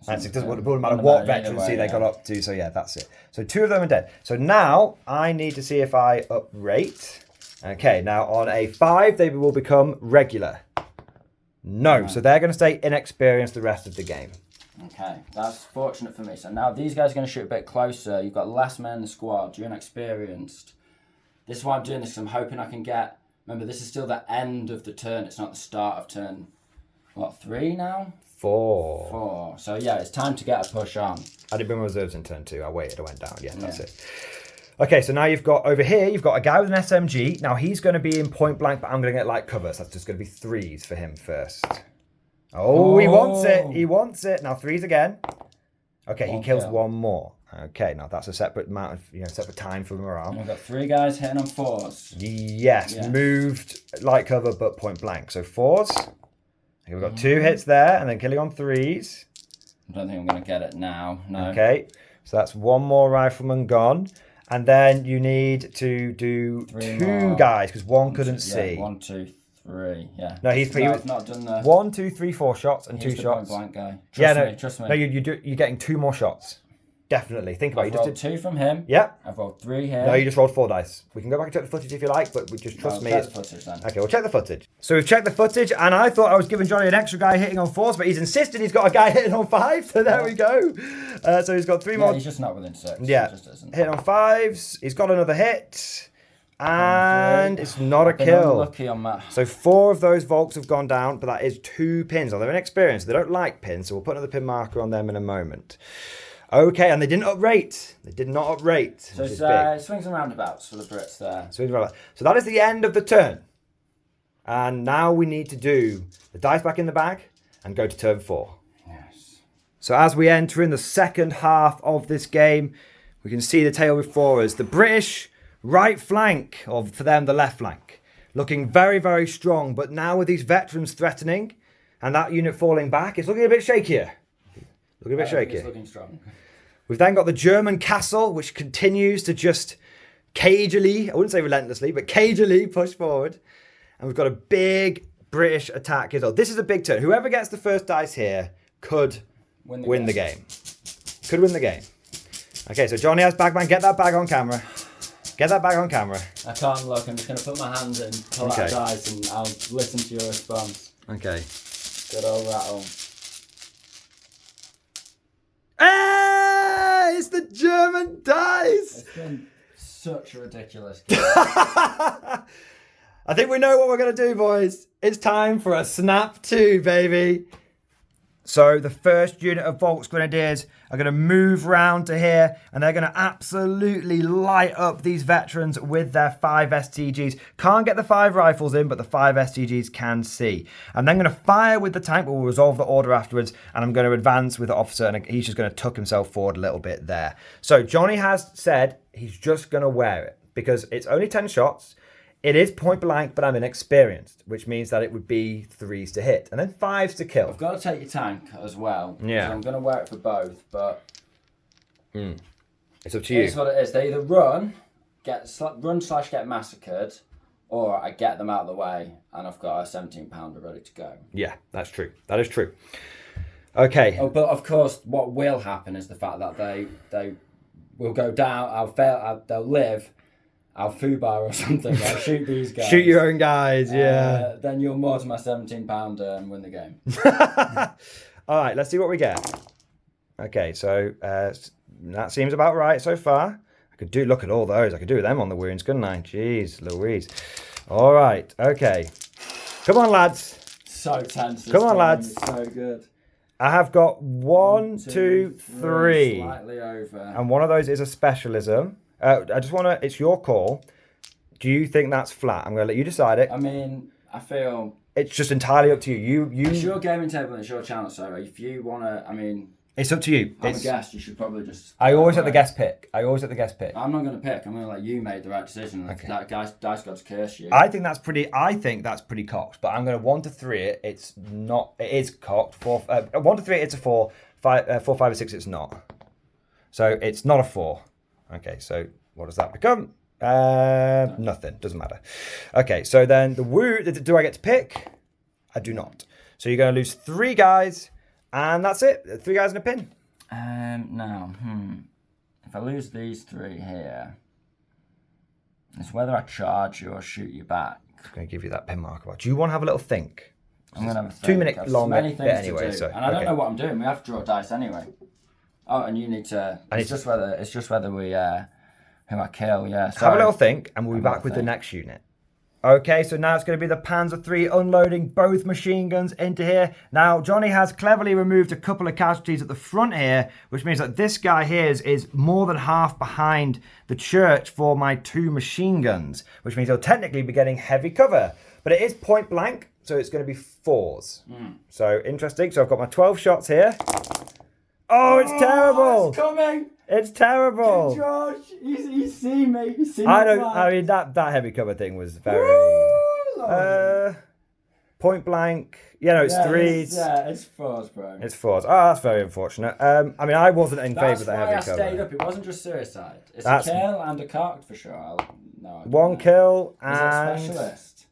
S1: And it doesn't matter what veterancy they got up to, so yeah, that's it. So 2 of them are dead. So now I need to see if I uprate. Okay, now on a 5, they will become regular. No, so they're going to stay inexperienced the rest of the game.
S2: Okay, that's fortunate for me. So now these guys are going to shoot a bit closer. You've got less men in the squad. You're inexperienced. This is why I'm doing this, because I'm hoping I can get... Remember, this is still the end of the turn. It's not the start of turn... What, 3 now?
S1: 4.
S2: 4. So yeah, it's time to get a push on.
S1: I did bring my reserves in turn 2. I waited, I went down. Yeah, that's it. Okay, so now you've got, over here, you've got a guy with an SMG. Now he's going to be in point blank, but I'm going to get light cover. So that's just going to be 3s for him first. Oh, he wants it. He wants it. Now 3s again. Okay, he kills 1 more. Okay, now that's a separate amount of, separate time for morale.
S2: And we've got 3 guys hitting on 4s.
S1: Yes, moved light cover, but point blank. So 4s. Okay, we've got 2 hits there, and then killing on 3s.
S2: I don't think I'm going to get it now. No.
S1: Okay, so that's 1 more rifleman gone. And then you need to do 2 guys, because 1 couldn't see.
S2: 1, 2, 3, yeah.
S1: No, he's
S2: not done the...
S1: 1, 2, 3, 4 shots and 2 shots.
S2: Point blank guy. Trust me.
S1: No, you're getting 2 more shots. Definitely. Think about it.
S2: I've rolled 2 from him.
S1: Yeah.
S2: I've rolled 3 here.
S1: No, you just rolled 4 dice. We can go back and check the footage if you like, but we just trust me.
S2: Check the footage then.
S1: Okay, we'll check the footage. So we've checked the footage, and I thought I was giving Johnny an extra guy hitting on 4s, but he's insisted he's got a guy hitting on 5, so there we go. So he's got 3 more.
S2: He's just not within 6.
S1: Yeah.
S2: He just isn't.
S1: Hitting on 5s. He's got another hit. And it's not a kill.
S2: Unlucky on that.
S1: So 4 of those Volks have gone down, but that is 2 pins. Now they're inexperienced. They don't like pins, so we'll put another pin marker on them in a moment. Okay, and they didn't uprate. They did not uprate.
S2: So it's swings and roundabouts for the Brits there.
S1: So that is the end of the turn. And now we need to do the dice back in the bag and go to turn 4.
S2: Yes.
S1: So as we enter in the second half of this game, we can see the tale before us. The British right flank, or for them, the left flank, looking very, very strong. But now with these veterans threatening and that unit falling back, it's looking a bit shakier.
S2: It's looking strong.
S1: We've then got the German castle, which continues to just cagily, I wouldn't say relentlessly, but cagily push forward. And we've got a big British attack as well. This is a big turn. Whoever gets the first dice here could win the game. Could win the game. Okay, so Johnny has bagman. Get that bag on camera. Get that bag on camera.
S2: I can't look. I'm just going to put my hands in, pull out dice, and I'll listen to your response.
S1: Okay.
S2: Good old rattle.
S1: Hey! It's the German dice!
S2: It's been such a ridiculous game.
S1: I think we know what we're going to do, boys. It's time for a snap 2, baby. So the first unit of Volks Grenadiers are going to move round to here, and they're going to absolutely light up these veterans with their 5 STGs. Can't get the 5 rifles in, but the 5 STGs can see. I'm then going to fire with the tank, but we'll resolve the order afterwards, and I'm going to advance with the officer, and he's just going to tuck himself forward a little bit there. So Johnny has said he's just going to wear it, because it's only 10 shots. It is point blank, but I'm inexperienced, which means that it would be 3s to hit and then 5s to kill.
S2: I've got to take your tank as well.
S1: Yeah.
S2: So I'm going to wear it for both, but...
S1: It's up to you.
S2: It's what it is. They either run / get massacred, or I get them out of the way, and I've got a 17-pounder ready to go.
S1: Yeah, that's true. That is true. Okay.
S2: Oh, but of course, what will happen is the fact that they will go down. They'll live. I'll foobar or something. I'll shoot these guys.
S1: Shoot your own guys, yeah.
S2: Then you'll mortar my 17-pounder and win the game.
S1: All right, let's see what we get. Okay, so that seems about right so far. Look at all those. I could do them on the wounds, couldn't I? Jeez Louise. All right, okay. Come on, lads.
S2: So tense.
S1: Come on, lads.
S2: So good.
S1: I have got 1, 2, 3.
S2: Slightly over.
S1: And one of those is a specialism. I just want to, it's your call. Do you think that's flat? I'm going to let you decide it.
S2: I mean, I feel...
S1: It's just entirely up to you.
S2: It's your gaming table and it's your channel, so if you want to, I mean...
S1: It's up to you.
S2: I'm a guest, you should probably just...
S1: I always let the guest pick. I'm not
S2: going to pick. I'm going to let you make the right decision. Okay. That dice god's curse you.
S1: I think that's pretty cocked, but I'm going to 1 to 3 it. It's not, it is cocked. 1 to 3 it's a 4. 4, 5, and 6 it's not. So it's not a 4. Okay, so what does that become? Nothing. Doesn't matter. Okay, so then the wound. Do I get to pick? I do not. So you're going to lose 3 guys, and that's it. 3 guys in a pin.
S2: Now, if I lose these 3 here, it's whether I charge you or shoot you back.
S1: I'm going to give you that pin marker. Do you want to have a little think?
S2: I'm gonna have a think.
S1: 2 minute long bit
S2: to
S1: anyway.
S2: do.
S1: So
S2: and I don't know what I'm doing. We have to draw dice anyway. Oh, and you need to. It's just whether we who I kill. Yeah.
S1: So have a little think, and we'll be back with the next unit. Okay, so now it's going to be the Panzer III unloading both machine guns into here. Now, Johnny has cleverly removed a couple of casualties at the front here, which means that this guy here is more than half behind the church for my 2 machine guns, which means he'll technically be getting heavy cover. But it is point blank, so it's going to be 4s. So, interesting. So I've got my 12 shots here. Oh, it's terrible!
S2: It's coming!
S1: It's terrible.
S2: George, he's seen me. He's seen
S1: I mean, that heavy cover thing was very. Point blank. Yeah, no, it's 3s.
S2: It's 4s, bro.
S1: It's 4s. Oh, that's very unfortunate. I mean, I wasn't in favour of the heavy cover.
S2: That's why I stayed up. It wasn't just suicide. It's a kill and a cocked for sure.
S1: One kill and.
S2: Is it a specialist?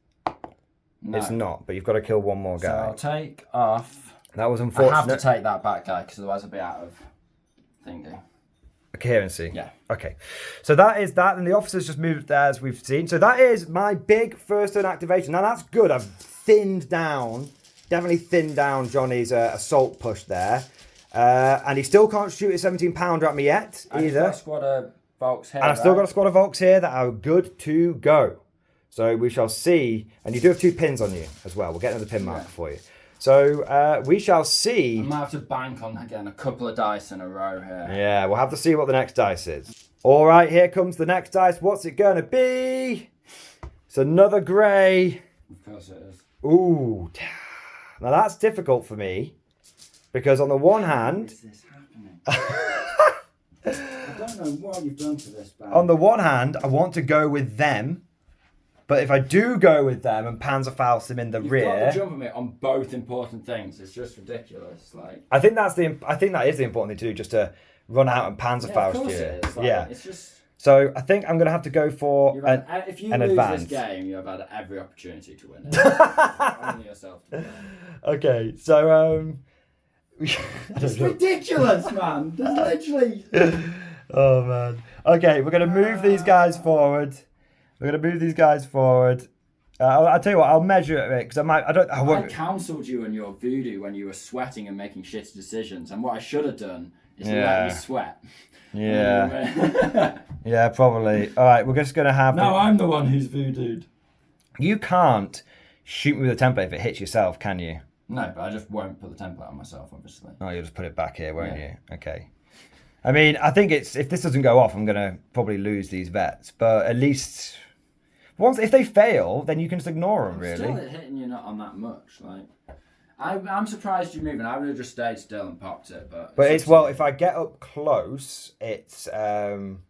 S2: No.
S1: It's not, but you've got to kill one more guy.
S2: So I'll take off.
S1: That was unfortunate.
S2: I have to take that back guy because otherwise I'll be out of thingy.
S1: Coherency.
S2: Yeah.
S1: Okay. So that is that, and the officers just moved there as we've seen. So that is my big first turn activation. Now that's good. I've definitely thinned down Johnny's assault push there. And he still can't shoot a 17-pounder at me yet either.
S2: I've got a squad of Volks here.
S1: And I've still got a squad of Volks here that are good to go. So we shall see. And you do have 2 pins on you as well. We'll get another pin marker for you. So we shall see.
S2: I might have to bank on getting a couple of dice in a row here.
S1: Yeah, we'll have to see what the next dice is. All right, here comes the next dice. What's it going to be? It's another grey.
S2: Of course it is.
S1: Ooh. Now that's difficult for me. Because on the one hand...
S2: How is this happening? I don't know what you've done to this band.
S1: On the one hand, I want to go with them. But if I do go with them and Panzerfaust them in the rear,
S2: you've got to jump at me on both important things. It's just ridiculous. Like
S1: I think that is the important thing to do, just to run out and Panzerfaust you.
S2: It is. Like,
S1: yeah.
S2: It's just.
S1: So I think I'm going to have to go for
S2: if you
S1: an
S2: lose
S1: advance.
S2: this game, you have had every opportunity to win it. Only yourself to win.
S1: Okay, so
S2: it's ridiculous, man. There's literally.
S1: Oh man. Okay, we're going to move these guys forward. I'll tell you what, I'll measure it because
S2: I counselled you on your voodoo when you were sweating and making shitty decisions, and what I should have done is let you sweat.
S1: Yeah. Yeah, probably. All right, we're just going to have...
S2: No, I'm the one who's voodooed.
S1: You can't shoot me with a template if it hits yourself, can you?
S2: No, but I just won't put the template on myself, obviously.
S1: Oh, you'll just put it back here, won't you? Okay. I mean, I think if this doesn't go off, I'm going to probably lose these vets, but at least... if they fail, then you can just ignore them, really.
S2: Still hitting you not on that much. Like, I'm surprised you're moving. I would have just stayed still and popped it. But
S1: if I get up close, it's if I'm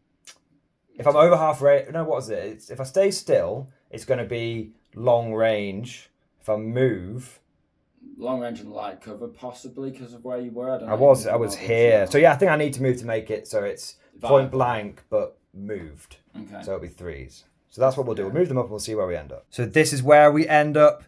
S1: over half range. No, what is it? If I stay still, it's going to be long range. If I move,
S2: long range and light cover, possibly because of where you were.
S1: I was here, so yeah, I think I need to move to make it so it's point blank but moved.
S2: Okay.
S1: So it'll be 3s. So that's what we'll do. We'll move them up and we'll see where we end up. So this is where we end up.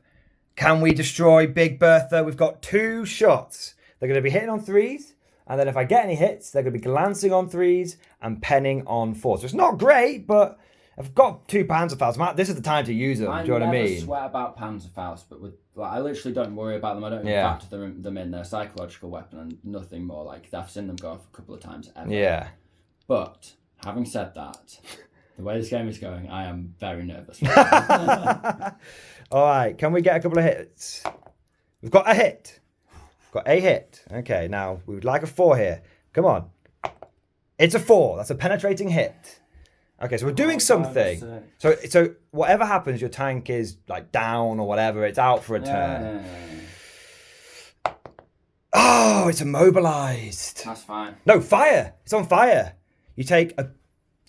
S1: Can we destroy Big Bertha? We've got 2 shots. They're going to be hitting on 3s. And then if I get any hits, they're going to be glancing on 3s and penning on 4s. So it's not great, but I've got 2 Panzerfaust. This is the time to use them. Do you know what I mean?
S2: I never sweat about Panzerfaust, but I literally don't worry about them. I don't even factor them in. They're a psychological weapon and nothing more. Like, I've seen them go off a couple of times ever.
S1: Yeah.
S2: But, having said that... The way this game is going, I am very nervous.
S1: All right, can we get a couple of hits? We've got a hit. Got a hit. Okay, now we would like a 4 here. Come on. It's a 4. That's a penetrating hit. Okay, so we're doing something. So whatever happens, your tank is like down or whatever. It's out for a turn. Oh, it's immobilized.
S2: That's fine.
S1: No, fire. It's on fire. You take a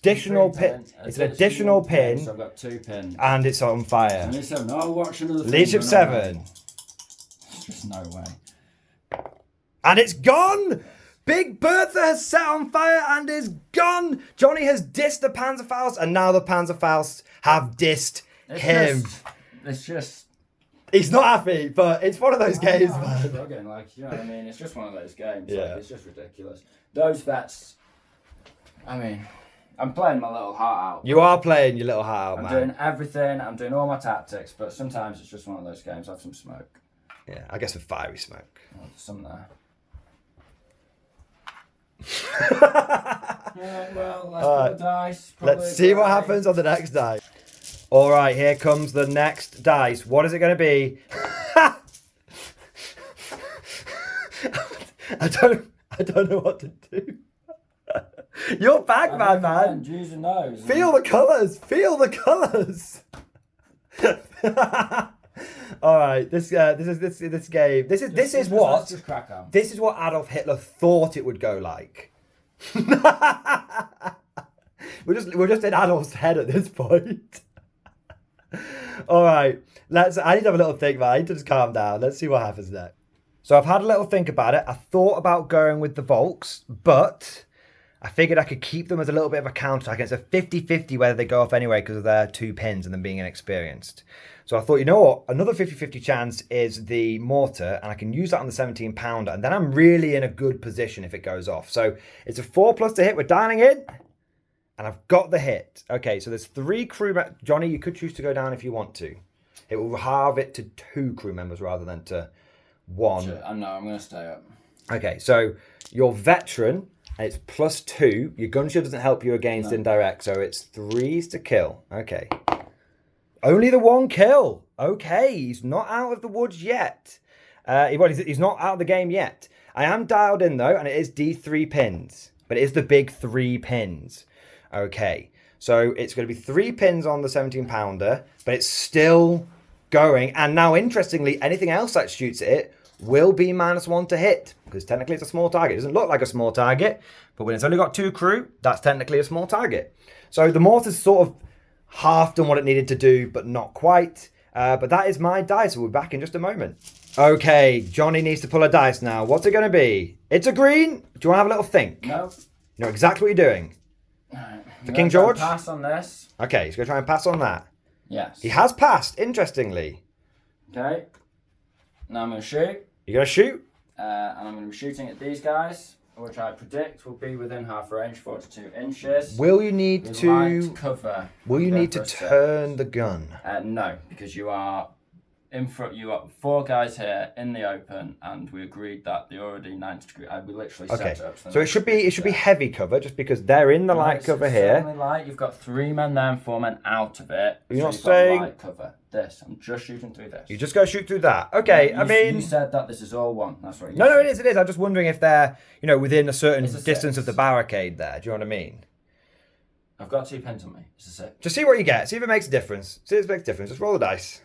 S1: additional pin. It's an additional pin.
S2: So I've got 2 pins.
S1: And it's on fire.
S2: Leadership 7. Oh, watch another thing.
S1: Leadership 7.
S2: There's just no way.
S1: And it's gone! Big Bertha has set on fire and is gone! Johnny has dissed the Panzerfaust and now the Panzerfaust have dissed him.
S2: It's just...
S1: He's not happy, but it's one of those games, man.
S2: I'm struggling, like, you know what I mean? It's just one of those games.
S1: Yeah.
S2: Like, it's just ridiculous. Those vets... I mean... I'm playing my little heart out.
S1: You are playing your little heart out, man.
S2: I'm doing everything. I'm doing all my tactics, but sometimes it's just one of those games. Have some smoke.
S1: Yeah, I guess with fiery smoke.
S2: Oh, there's some there. Well, let's put the dice.
S1: Let's see what happens on the next dice. All right, here comes the next dice. What is it going to be? I don't know what to do. You're back, man.
S2: Use your nose.
S1: Feel the colours. Feel the colours. All right, this game. This is what Adolf Hitler thought it would go like. we're just in Adolf's head at this point. All right, I need to have a little think, man. I need to just calm down. Let's see what happens next. So I've had a little think about it. I thought about going with the Volks, but I figured I could keep them as a little bit of a counter attack. It's a 50-50 whether they go off anyway because of their 2 pins and them being inexperienced. So I thought, you know what? Another 50-50 chance is the mortar, and I can use that on the 17-pounder, and then I'm really in a good position if it goes off. So it's a 4+ to hit. We're dialing in, and I've got the hit. Okay, so there's 3 crew members. Johnny, you could choose to go down if you want to. It will halve it to 2 crew members rather than to 1.
S2: Sure. I'm going to stay up.
S1: Okay, so your veteran, and it's +2. Your gun shield doesn't help you against indirect, so it's 3s to kill. Okay. Only the 1 kill. Okay, he's not out of the woods yet. He's not out of the game yet. I am dialed in, though, and it is D3 pins. But it is the big 3 pins. Okay, so it's going to be 3 pins on the 17-pounder, but it's still going. And now, interestingly, anything else that shoots at it will be -1 to hit, because technically it's a small target. It doesn't look like a small target, but when it's only got 2 crew, that's technically a small target. So the mortar's sort of half done what it needed to do, but not quite. But that is my dice. We'll be back in just a moment. Okay, Johnny needs to pull a dice now. What's it going to be? It's a green. Do you want to have a little think?
S2: No.
S1: You know exactly what you're doing. For King George?
S2: Pass on this.
S1: Okay, he's going to try and pass on that.
S2: Yes.
S1: He has passed, interestingly.
S2: Okay. Now I'm going to shoot.
S1: You're going to shoot?
S2: And I'm going to be shooting at these guys, which I predict will be within half range, 42 inches.
S1: Will you need to
S2: cover?
S1: Will you need to turn the gun?
S2: No, because you are in front. You are 4 guys here in the open, and we agreed that they're already 90 degrees. We literally set it up.
S1: So it should be heavy cover, just because they're in the light cover here.
S2: Light. You've got 3 men there and 4 men out of it.
S1: You're not saying
S2: light cover. This. I'm just shooting through this.
S1: You just go shoot through that. Okay,
S2: you said that this is all 1. That's right.
S1: No, it is. I'm just wondering if they're, within a certain distance of the barricade there. Do you know what I mean?
S2: I've got 2 pins on me. It's a 6.
S1: Just see what you get. See if it makes a difference. See if it makes a difference. Just roll the dice.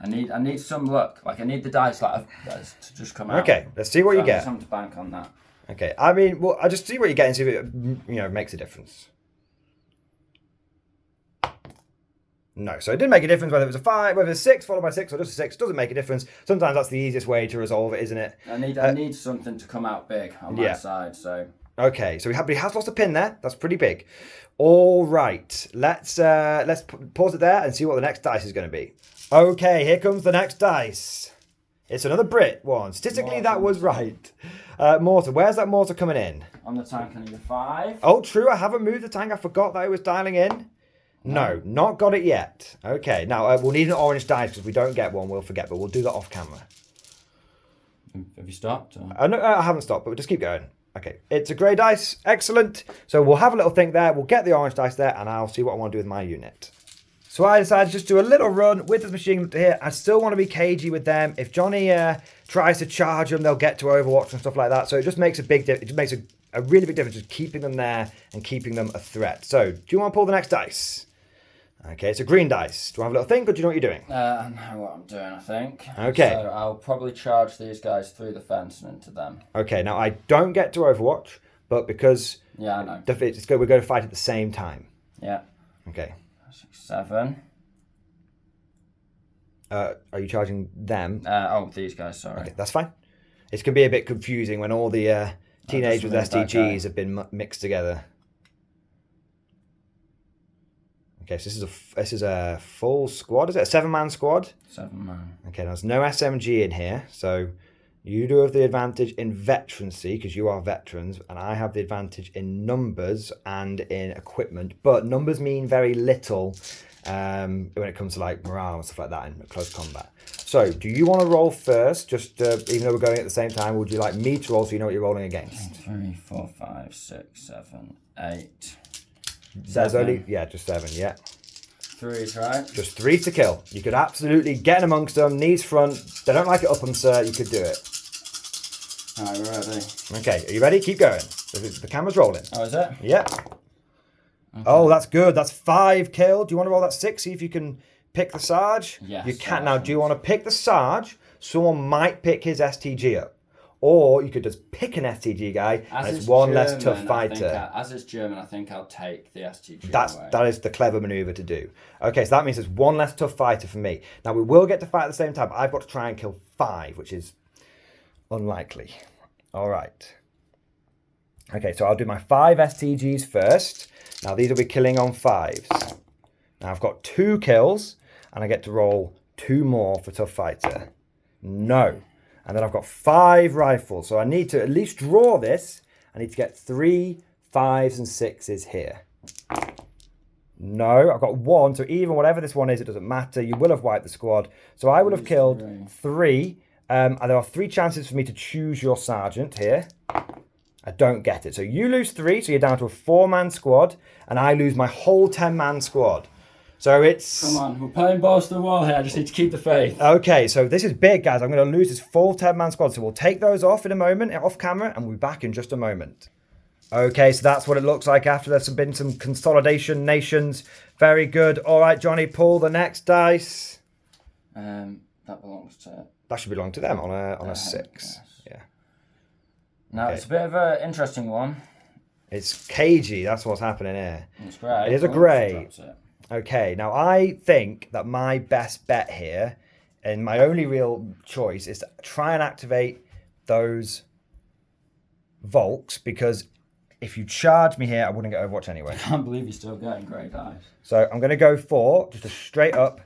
S2: I need some luck. Like, I need the dice to just come out.
S1: Okay, let's see what you get.
S2: Something to bank on that.
S1: Okay, I'll just see what you get and see if it, makes a difference. No, so it didn't make a difference whether it was a 5, whether it's 6 followed by 6 or just a 6. Doesn't make a difference. Sometimes that's the easiest way to resolve it, isn't it?
S2: I need something to come out big on my side. So
S1: okay, so but he has lost a pin there. That's pretty big. All right, let's pause it there and see what the next dice is going to be. Okay, here comes the next dice. It's another Brit one. Statistically, that was right. Mortar, where's that mortar coming in?
S2: On the tank, I need a 5.
S1: Oh, true. I haven't moved the tank. I forgot that I was dialing in. No, not got it yet. Okay, now we'll need an orange dice because if we don't get one, we'll forget, but we'll do that off camera.
S2: Have you stopped?
S1: No, I haven't stopped, but we'll just keep going. Okay, it's a grey dice. Excellent. So we'll have a little think there. We'll get the orange dice there, and I'll see what I want to do with my unit. So I decided to just do a little run with this machine gun here. I still want to be cagey with them. If Johnny tries to charge them, they'll get to Overwatch and stuff like that. So it just makes a big difference. It makes a really big difference just keeping them there and keeping them a threat. So do you want to pull the next dice? Okay, it's a green dice. Do you want to have a little think, or do you know what you're doing?
S2: I know what I'm doing, I think.
S1: Okay.
S2: So I'll probably charge these guys through the fence and into them.
S1: Okay, now I don't get to Overwatch, but because...
S2: Yeah, I know.
S1: We're going to fight at the same time.
S2: Yeah.
S1: Okay.
S2: 6, 7.
S1: Are you charging them?
S2: These guys, sorry.
S1: Okay, that's fine. It's going to be a bit confusing when all the teenagers with SDGs have been mixed together. Okay, so this is a full squad, is it? A 7-man squad?
S2: 7-man.
S1: Okay, now there's no SMG in here, so you do have the advantage in veterancy because you are veterans, and I have the advantage in numbers and in equipment. But numbers mean very little when it comes to like morale and stuff like that in close combat. So, do you want to roll first, just even though we're going at the same time, would you like me to roll so you know what you're rolling against?
S2: 3, 4, 5, 6, 7, 8.
S1: There's only, just 7, yeah.
S2: 3's right.
S1: Just 3 to kill. You could absolutely get in amongst them, knees front. They don't like it up them, sir. You could do it.
S2: Alright, we're ready.
S1: Okay, are you ready? Keep going. The camera's rolling.
S2: Oh, is it?
S1: Yeah. Okay. Oh, that's good. That's 5 killed. Do you want to roll that 6? See if you can pick the Sarge?
S2: Yes.
S1: You can. Now, do you want to pick the Sarge? Someone might pick his STG up. Or you could just pick an STG guy, and it's one less tough fighter.
S2: As it's German, I think I'll take the STG away.
S1: That is the clever maneuver to do. Okay, so that means there's one less tough fighter for me. Now, we will get to fight at the same time. I've got to try and kill 5, which is unlikely. All right. Okay, so I'll do my 5 STGs first. Now, these will be killing on 5s. Now, I've got 2 kills, and I get to roll 2 more for tough fighter. No. And then I've got 5 rifles. So I need to at least draw this. I need to get 3 5s and 6s here. No, I've got 1. So even whatever this one is, it doesn't matter. You will have wiped the squad. So I would have killed 3. And there are 3 chances for me to choose your sergeant here. I don't get it. So you lose 3. So you're down to a 4-man squad. And I lose my whole 10-man squad. So it's...
S2: Come on, we're playing balls to the wall here. I just need to keep the faith.
S1: Okay, so this is big, guys. I'm going to lose this full 10-man squad. So we'll take those off in a moment, off camera, and we'll be back in just a moment. Okay, so that's what it looks like after there's been some consolidation nations. Very good. All right, Johnny, pull the next dice.
S2: That belongs to...
S1: That should belong to them on a 6.
S2: Yes.
S1: Yeah.
S2: Now,
S1: Okay.
S2: it's a bit of an interesting one.
S1: It's cagey. That's what's happening here.
S2: It's grey.
S1: It is a grey. Okay, now I think that my best bet here, and my only real choice, is to try and activate those Volks, because if you charge me here, I wouldn't get Overwatch anyway.
S2: I can't believe you're still getting grey dice.
S1: So I'm going to go for just a straight up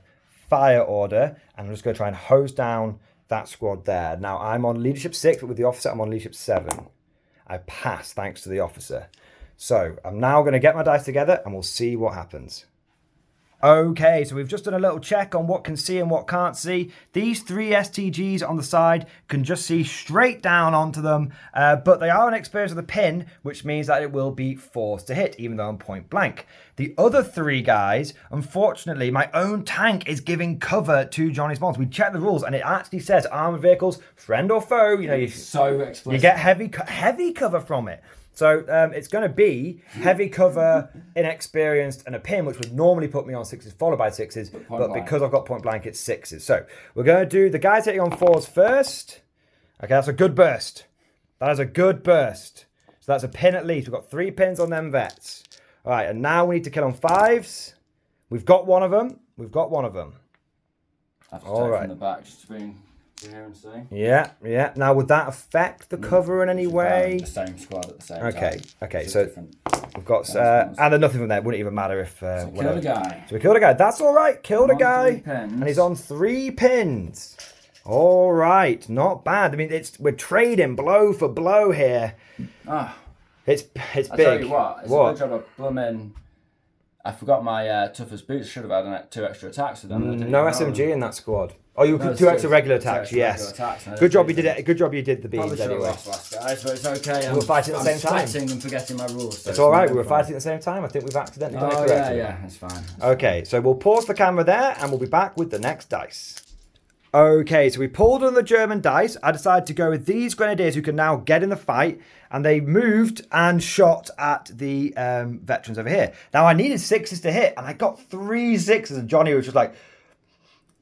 S1: fire order, and I'm just going to try and hose down that squad there. Now I'm on leadership 6, but with the officer I'm on leadership 7. I pass thanks to the officer. So I'm now going to get my dice together and we'll see what happens. Okay, so we've just done a little check on what can see and what can't see. These 3 STGs on the side can just see straight down onto them, but they are an experience with a pin, which means that it will be forced to hit, even though I'm point blank. The other 3 guys, unfortunately, my own tank is giving cover to Johnny's bombs. We checked the rules, and it actually says armored vehicles, friend or foe. You know, you get heavy cover from it. So it's going to be heavy cover, inexperienced, and a pin, which would normally put me on 6s followed by 6s. But because I've got point blank, it's 6s. So we're going to do the guys hitting on 4s first. Okay, that's a good burst. That is a good burst. So that's a pin at least. We've got 3 pins on them vets. All right, and now we need to kill on 5s. We've got one of them. We've got one of them.
S2: I have to take from the back just to bring... Here and see.
S1: Yeah. Now, would that affect the cover in any way?
S2: The same squad at the same time.
S1: Okay. So we've got, and then nothing from there. Wouldn't even matter if.
S2: So killed a guy.
S1: So we killed a guy. That's all right. Killed a guy, and he's on 3 pins. All right, not bad. I mean, we're trading blow for blow here. It's big.
S2: I tell you what, it's a good job of blooming. I forgot my toughest boots. Should have had 2 extra attacks with them.
S1: No SMG in that squad. Oh, you could 2 extra regular attacks. Yes. Good job you did it. Good job you did the beans anyway.
S2: Last guys, but it's okay.
S1: We were fighting at the same time.
S2: I'm sweating and forgetting my rules.
S1: It's all right. We were fighting at the same time. I think we've accidentally done it correctly.
S2: Yeah, it's fine.
S1: Okay, so we'll pause the camera there and we'll be back with the next dice. Okay, so we pulled on the German dice. I decided to go with these grenadiers who can now get in the fight, and they moved and shot at the veterans over here. Now, I needed 6s to hit, and I got 3 6s, and Johnny was just like,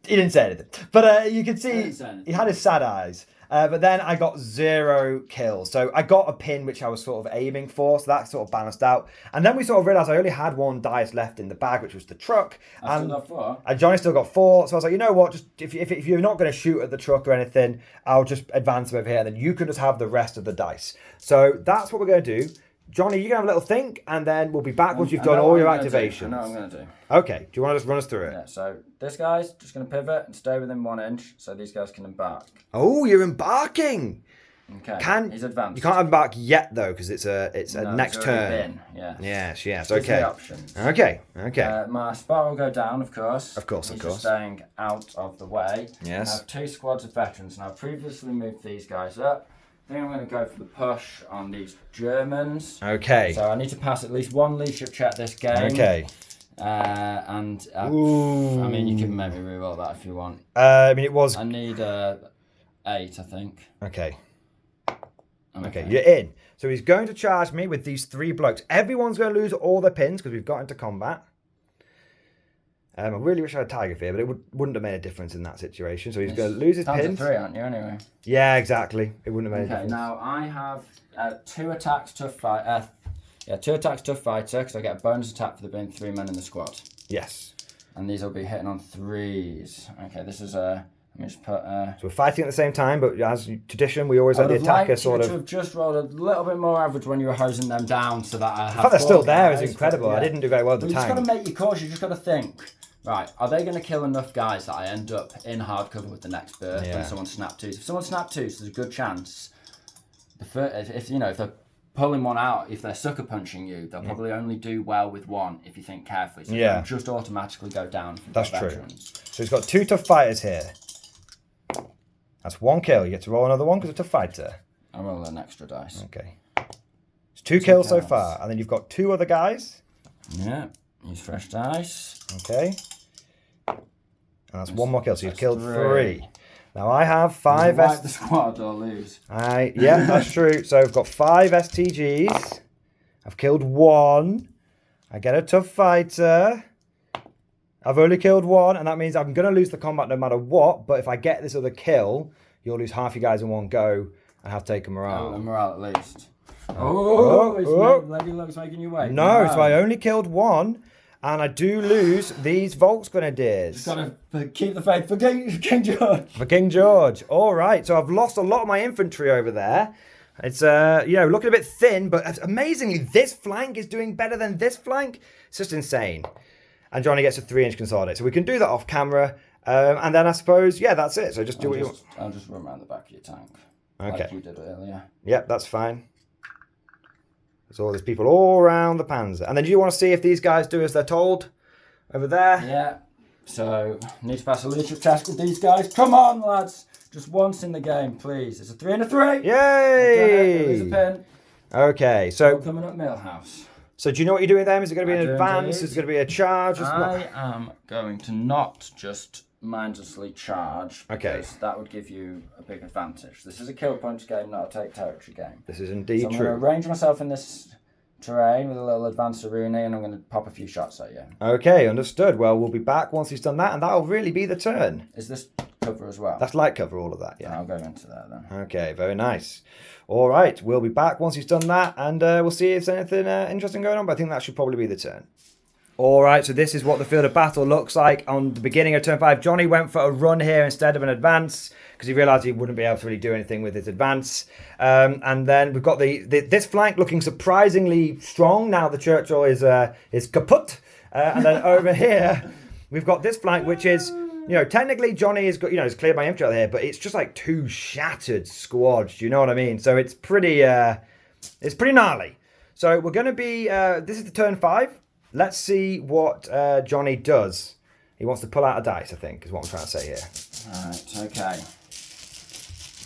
S1: he didn't say anything. But you can see he had his sad eyes. But then I got 0 kills. So I got a pin, which I was sort of aiming for. So that sort of balanced out. And then we sort of realised I only had 1 dice left in the bag, which was the truck.
S2: I still got 4.
S1: And Johnny still got 4. So I was like, you know what? Just if you're not going to shoot at the truck or anything, I'll just advance them over here. And then you can just have the rest of the dice. So that's what we're going to do. Johnny, you can have a little think, and then we'll be back once you've done all your activations.
S2: I know what I'm going to do.
S1: Okay, do you want to just run us through it?
S2: Yeah, so this guy's just going to pivot and stay within 1 inch, so these guys can embark.
S1: Oh, you're embarking!
S2: Okay. He's advanced.
S1: You can't embark yet though, because it's a next
S2: it's
S1: turn.
S2: Yes.
S1: Yes.
S2: Here's
S1: Okay.
S2: the options.
S1: Okay.
S2: My spot will go down, of course.
S1: Of course.
S2: He's just staying out of the way.
S1: Yes.
S2: I have 2 squads of veterans, and I've previously moved these guys up. I think I'm going to go for the push on these Germans.
S1: Okay.
S2: So I need to pass at least 1 leadership check this game.
S1: Okay.
S2: I mean, you can maybe reroll that if you want.
S1: I mean, it was.
S2: I need 8, I think.
S1: Okay. Okay, you're in. So he's going to charge me with these 3 blokes. Everyone's going to lose all their pins because we've got into combat. I really wish I had Tiger Fear, but it wouldn't have made a difference in that situation. So he's going to lose his pins.
S2: 3, aren't you, anyway?
S1: Yeah, exactly. It wouldn't have made a difference.
S2: Now I have 2 attacks tough fight. 2 attacks tough fighter because I get a bonus attack for there being 3 men in the squad.
S1: Yes.
S2: And these will be hitting on 3s. Okay, this is a. Let me just put.
S1: So we're fighting at the same time, but as tradition, we always have the attacker sort of.
S2: I would have just rolled a little bit more average when you were hosing them down, so that I have.
S1: The fact they're still there is incredible. I didn't do very well at the time.
S2: You just got to make your calls. You just got to think. Right, are they going to kill enough guys that I end up in hard cover with the next burst when someone snap twos? If someone snap twos, there's a good chance. If they're pulling one out, if they're sucker punching you, they'll probably only do well with 1 if you think carefully. So they'll just automatically go down.
S1: That's true. So he's got 2 tough fighters here. That's 1 kill. You get to roll another 1 because it's a tough fighter.
S2: I'll roll an extra dice.
S1: Okay. It's 2 kills so far, and then you've got 2 other guys.
S2: Yeah. Use fresh dice.
S1: Okay. And that's 1 more kill, so you've killed 3. Now I have 5
S2: wipe the squad or lose.
S1: Yeah, that's true. So I've got 5 STGs. I've killed 1. I get a tough fighter. I've only killed 1, and that means I'm going to lose the combat no matter what. But if I get this other kill, you'll lose half your guys in one go and have taken morale.
S2: Oh, morale at least. Lady Luck's making you wait.
S1: No, so I only killed 1. And I do lose these Volksgrenadiers.
S2: Just got to keep the faith for King George.
S1: For King George. All right. So I've lost a lot of my infantry over there. It's, looking a bit thin, but amazingly, this flank is doing better than this flank. It's just insane. And Johnny gets a 3-inch consolidate. So we can do that off camera. And then I suppose, that's it. So just do what you want.
S2: I'll just run around the back of your tank.
S1: Okay.
S2: Like you did earlier.
S1: Yep, that's fine. So there's people all around the Panzer. And then do you want to see if these guys do as they're told over there?
S2: Yeah. So, need to pass a leadership test with these guys. Come on, lads. Just once in the game, please. It's a 3 and a 3.
S1: Yay!
S2: Lose a pin.
S1: Okay, so...
S2: Coming up Millhouse.
S1: So do you know what you're doing with them? Is it going to be an advance? Is it going to be a charge?
S2: I am going to not just mindlessly charge.
S1: Okay.
S2: Because that would give you a big advantage. This is a kill punch game, not a take territory game.
S1: This is indeed
S2: so I'm
S1: true.
S2: going to arrange myself in this terrain with a little advanced arena, and I'm going to pop a few shots at you.
S1: Okay, understood. Well, we'll be back once he's done that, and that'll really be the turn.
S2: Is this cover as well?
S1: That's light cover, all of that, yeah.
S2: I'll go into that then.
S1: Okay, very nice. All right, we'll be back once he's done that, and we'll see if there's anything interesting going on, but I think that should probably be the turn. All right, so this is what the field of battle looks like on the beginning of turn 5. Johnny went for a run here instead of an advance because he realised he wouldn't be able to really do anything with his advance. And then we've got this flank looking surprisingly strong now the Churchill is kaput. And then over here, we've got this flank, which is, technically Johnny has got, has cleared my infantry out here, but it's just like 2 shattered squads. Do you know what I mean? So it's pretty gnarly. So we're going to be, this is the turn 5. Let's see what Johnny does. He wants to pull out a dice, I think, is what I'm trying to say here.
S2: Alright, okay.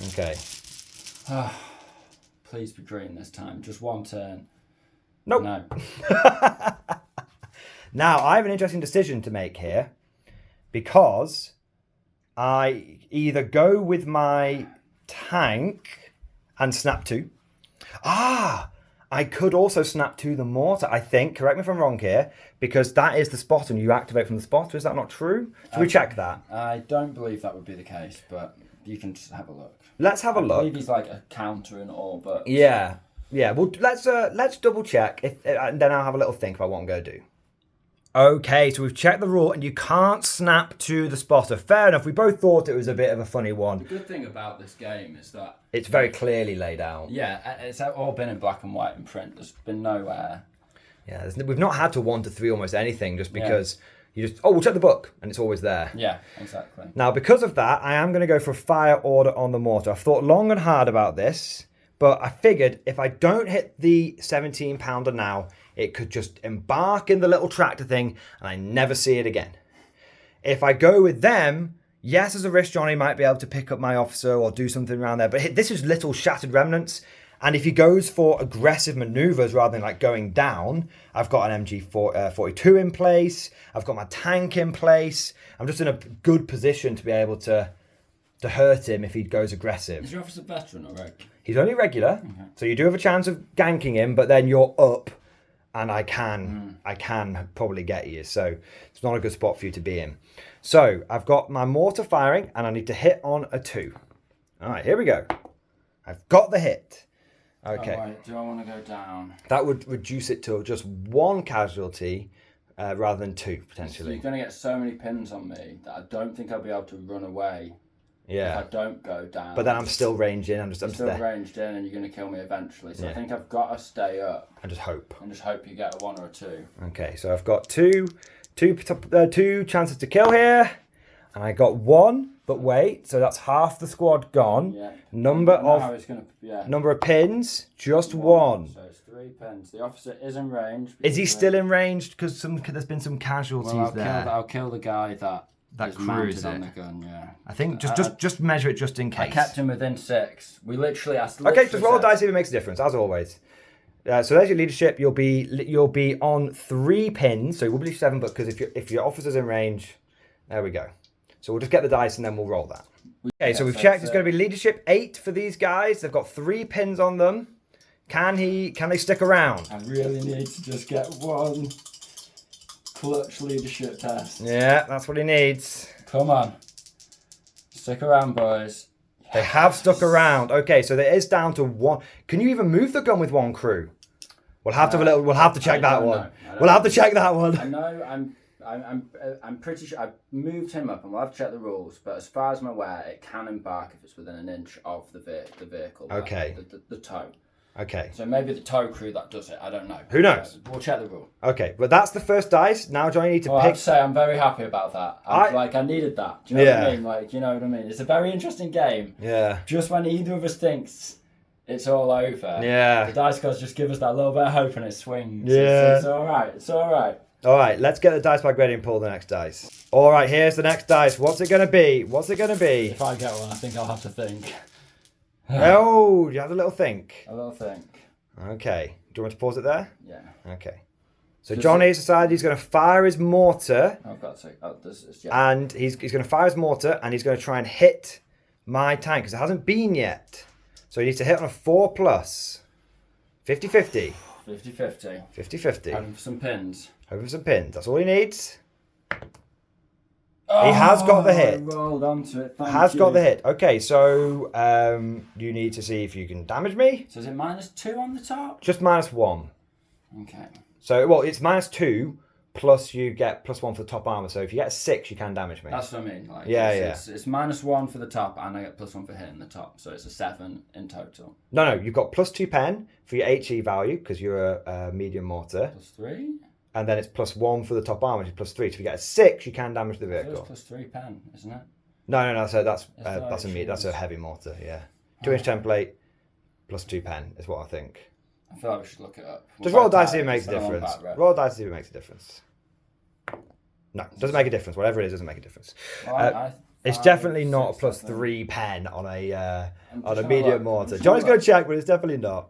S1: Okay.
S2: Please be green this time. Just one turn.
S1: Nope.
S2: No.
S1: Now, I have an interesting decision to make here because I either go with my tank and snap 2. I could also snap to the mortar, I think. Correct me if I'm wrong here, because that is the spotter and you activate from the spotter. Is that not true? Should we check that?
S2: I don't believe that would be the case, but you can just have a look.
S1: Let's have a look.
S2: I believe he's like a counter and all, but...
S1: Yeah. Well, let's double check, and then I'll have a little think about what I'm going to do. Okay, so we've checked the rule, and you can't snap to the spotter. Fair enough. We both thought it was a bit of a funny one.
S2: The good thing about this game is that...
S1: It's very clearly laid out.
S2: Yeah, it's all been in black and white in print. There's been nowhere.
S1: Yeah, we've not had to 1 to 3 almost anything just because, You just, we'll check the book, and it's always there.
S2: Yeah, exactly.
S1: Now, because of that, I am going to go for a fire order on the mortar. I've thought long and hard about this, but I figured if I don't hit the 17 pounder now, it could just embark in the little tractor thing, and I never see it again. If I go with them, yes, there's a risk Johnny might be able to pick up my officer or do something around there, but this is little shattered remnants. And if he goes for aggressive maneuvers rather than like going down, I've got an MG42 in place. I've got my tank in place. I'm just in a good position to be able to hurt him if he goes aggressive.
S2: Is your officer veteran or reg?
S1: He's only regular, so you do have a chance of ganking him, but then you're up, and I can probably get you. So it's not a good spot for you to be in. So I've got my mortar firing, and I need to hit on a 2. All right, here we go. I've got the hit. Okay.
S2: Oh, wait, do I want to go down?
S1: That would reduce it to just 1 casualty rather than 2, potentially.
S2: You're going to get so many pins on me that I don't think I'll be able to run away if I don't go down.
S1: But then I'm still ranged in. I'm still
S2: there. Ranged in, and you're going to kill me eventually. So I think I've got to stay up.
S1: And just hope.
S2: And just hope you get a 1 or a 2.
S1: Okay, so I've got two chances to kill here. And I got 1. But wait, so that's half the squad gone.
S2: Yeah.
S1: Number of pins, just 1.
S2: So it's 3 pins. The officer is in range.
S1: Is he still in range? Because there's been some casualties there.
S2: I'll kill the guy that is mounted on the gun. Yeah.
S1: I think just measure it just in case.
S2: I kept him within 6. We literally asked.
S1: Okay, just roll a dice if it makes a difference, as always. So there's your leadership. You'll be on 3 pins, so you will be 7. But because if your officer's in range, there we go. So we'll just get the dice and then we'll roll that. Okay, so we've checked. It's going to be leadership 8 for these guys. They've got 3 pins on them. Can they stick around?
S2: I really need to just get 1 clutch leadership test.
S1: Yeah, that's what he needs.
S2: Come on. Stick around, boys. Yes.
S1: They have stuck around. Okay, so there is down to 1. Can you even move the gun with 1 crew? We'll have to check that one. We'll have to check that one.
S2: I know I'm pretty sure I've moved him up, and we'll have to check the rules. But as far as I'm aware, it can embark if it's within an inch of the vehicle.
S1: Okay.
S2: The tow.
S1: Okay.
S2: So maybe the tow crew that does it. I don't know.
S1: Who knows?
S2: We'll check the rule.
S1: Okay, but that's the first dice. Now, Johnny, you need to pick.
S2: I have to say, I'm very happy about that. I needed that. Do you know what I mean? Like, you know what I mean? It's a very interesting game.
S1: Yeah.
S2: Just when either of us thinks it's all over.
S1: Yeah.
S2: The dice gods just give us that little bit of hope, and it swings.
S1: Yeah.
S2: It's all right. It's all right.
S1: All right, let's get the dice bag ready and pull the next dice. All right, here's the next dice. What's it going to be?
S2: If I get one, I think I'll have to think.
S1: Oh, you have a little think.
S2: A little think.
S1: Okay. Do you want me to pause it there?
S2: Yeah.
S1: Okay. So Johnny's decided he's going to fire his mortar.
S2: I've got to.
S1: And he's going to fire his mortar, and he's going to try and hit my tank because it hasn't been yet. So he needs to hit on a 4+. 50-50.
S2: 50-50.
S1: 50-50.
S2: And some pins.
S1: Over some pins. That's all he needs. He has got the hit.
S2: I rolled onto it.
S1: Got the hit. Okay, so you need to see if you can damage me.
S2: So is it -2 on the top?
S1: Just -1.
S2: Okay.
S1: So, well, it's -2 plus you get +1 for the top armor. So if you get a 6, you can damage me.
S2: That's what I mean. Like,
S1: it's
S2: -1 for the top, and I get +1 for hitting the top. So it's a 7 in total.
S1: No, you've got +2 pen for your HE value because you're a medium mortar.
S2: +3?
S1: And then it's +1 for the top armor, which is +3. So if you get a 6, you can damage the vehicle.
S2: It's +3 pen, isn't it?
S1: No. So that's a heavy mortar. Yeah, 2-inch template +2 pen is what I think.
S2: I feel like we should look it up.
S1: Just roll dice see if it makes a difference. Roll dice see if it makes a difference. No, it doesn't make a difference. Whatever it is, doesn't make a difference.
S2: Well,
S1: it's definitely not a +3 pen on a medium mortar. Johnny's going to check, but it's definitely not.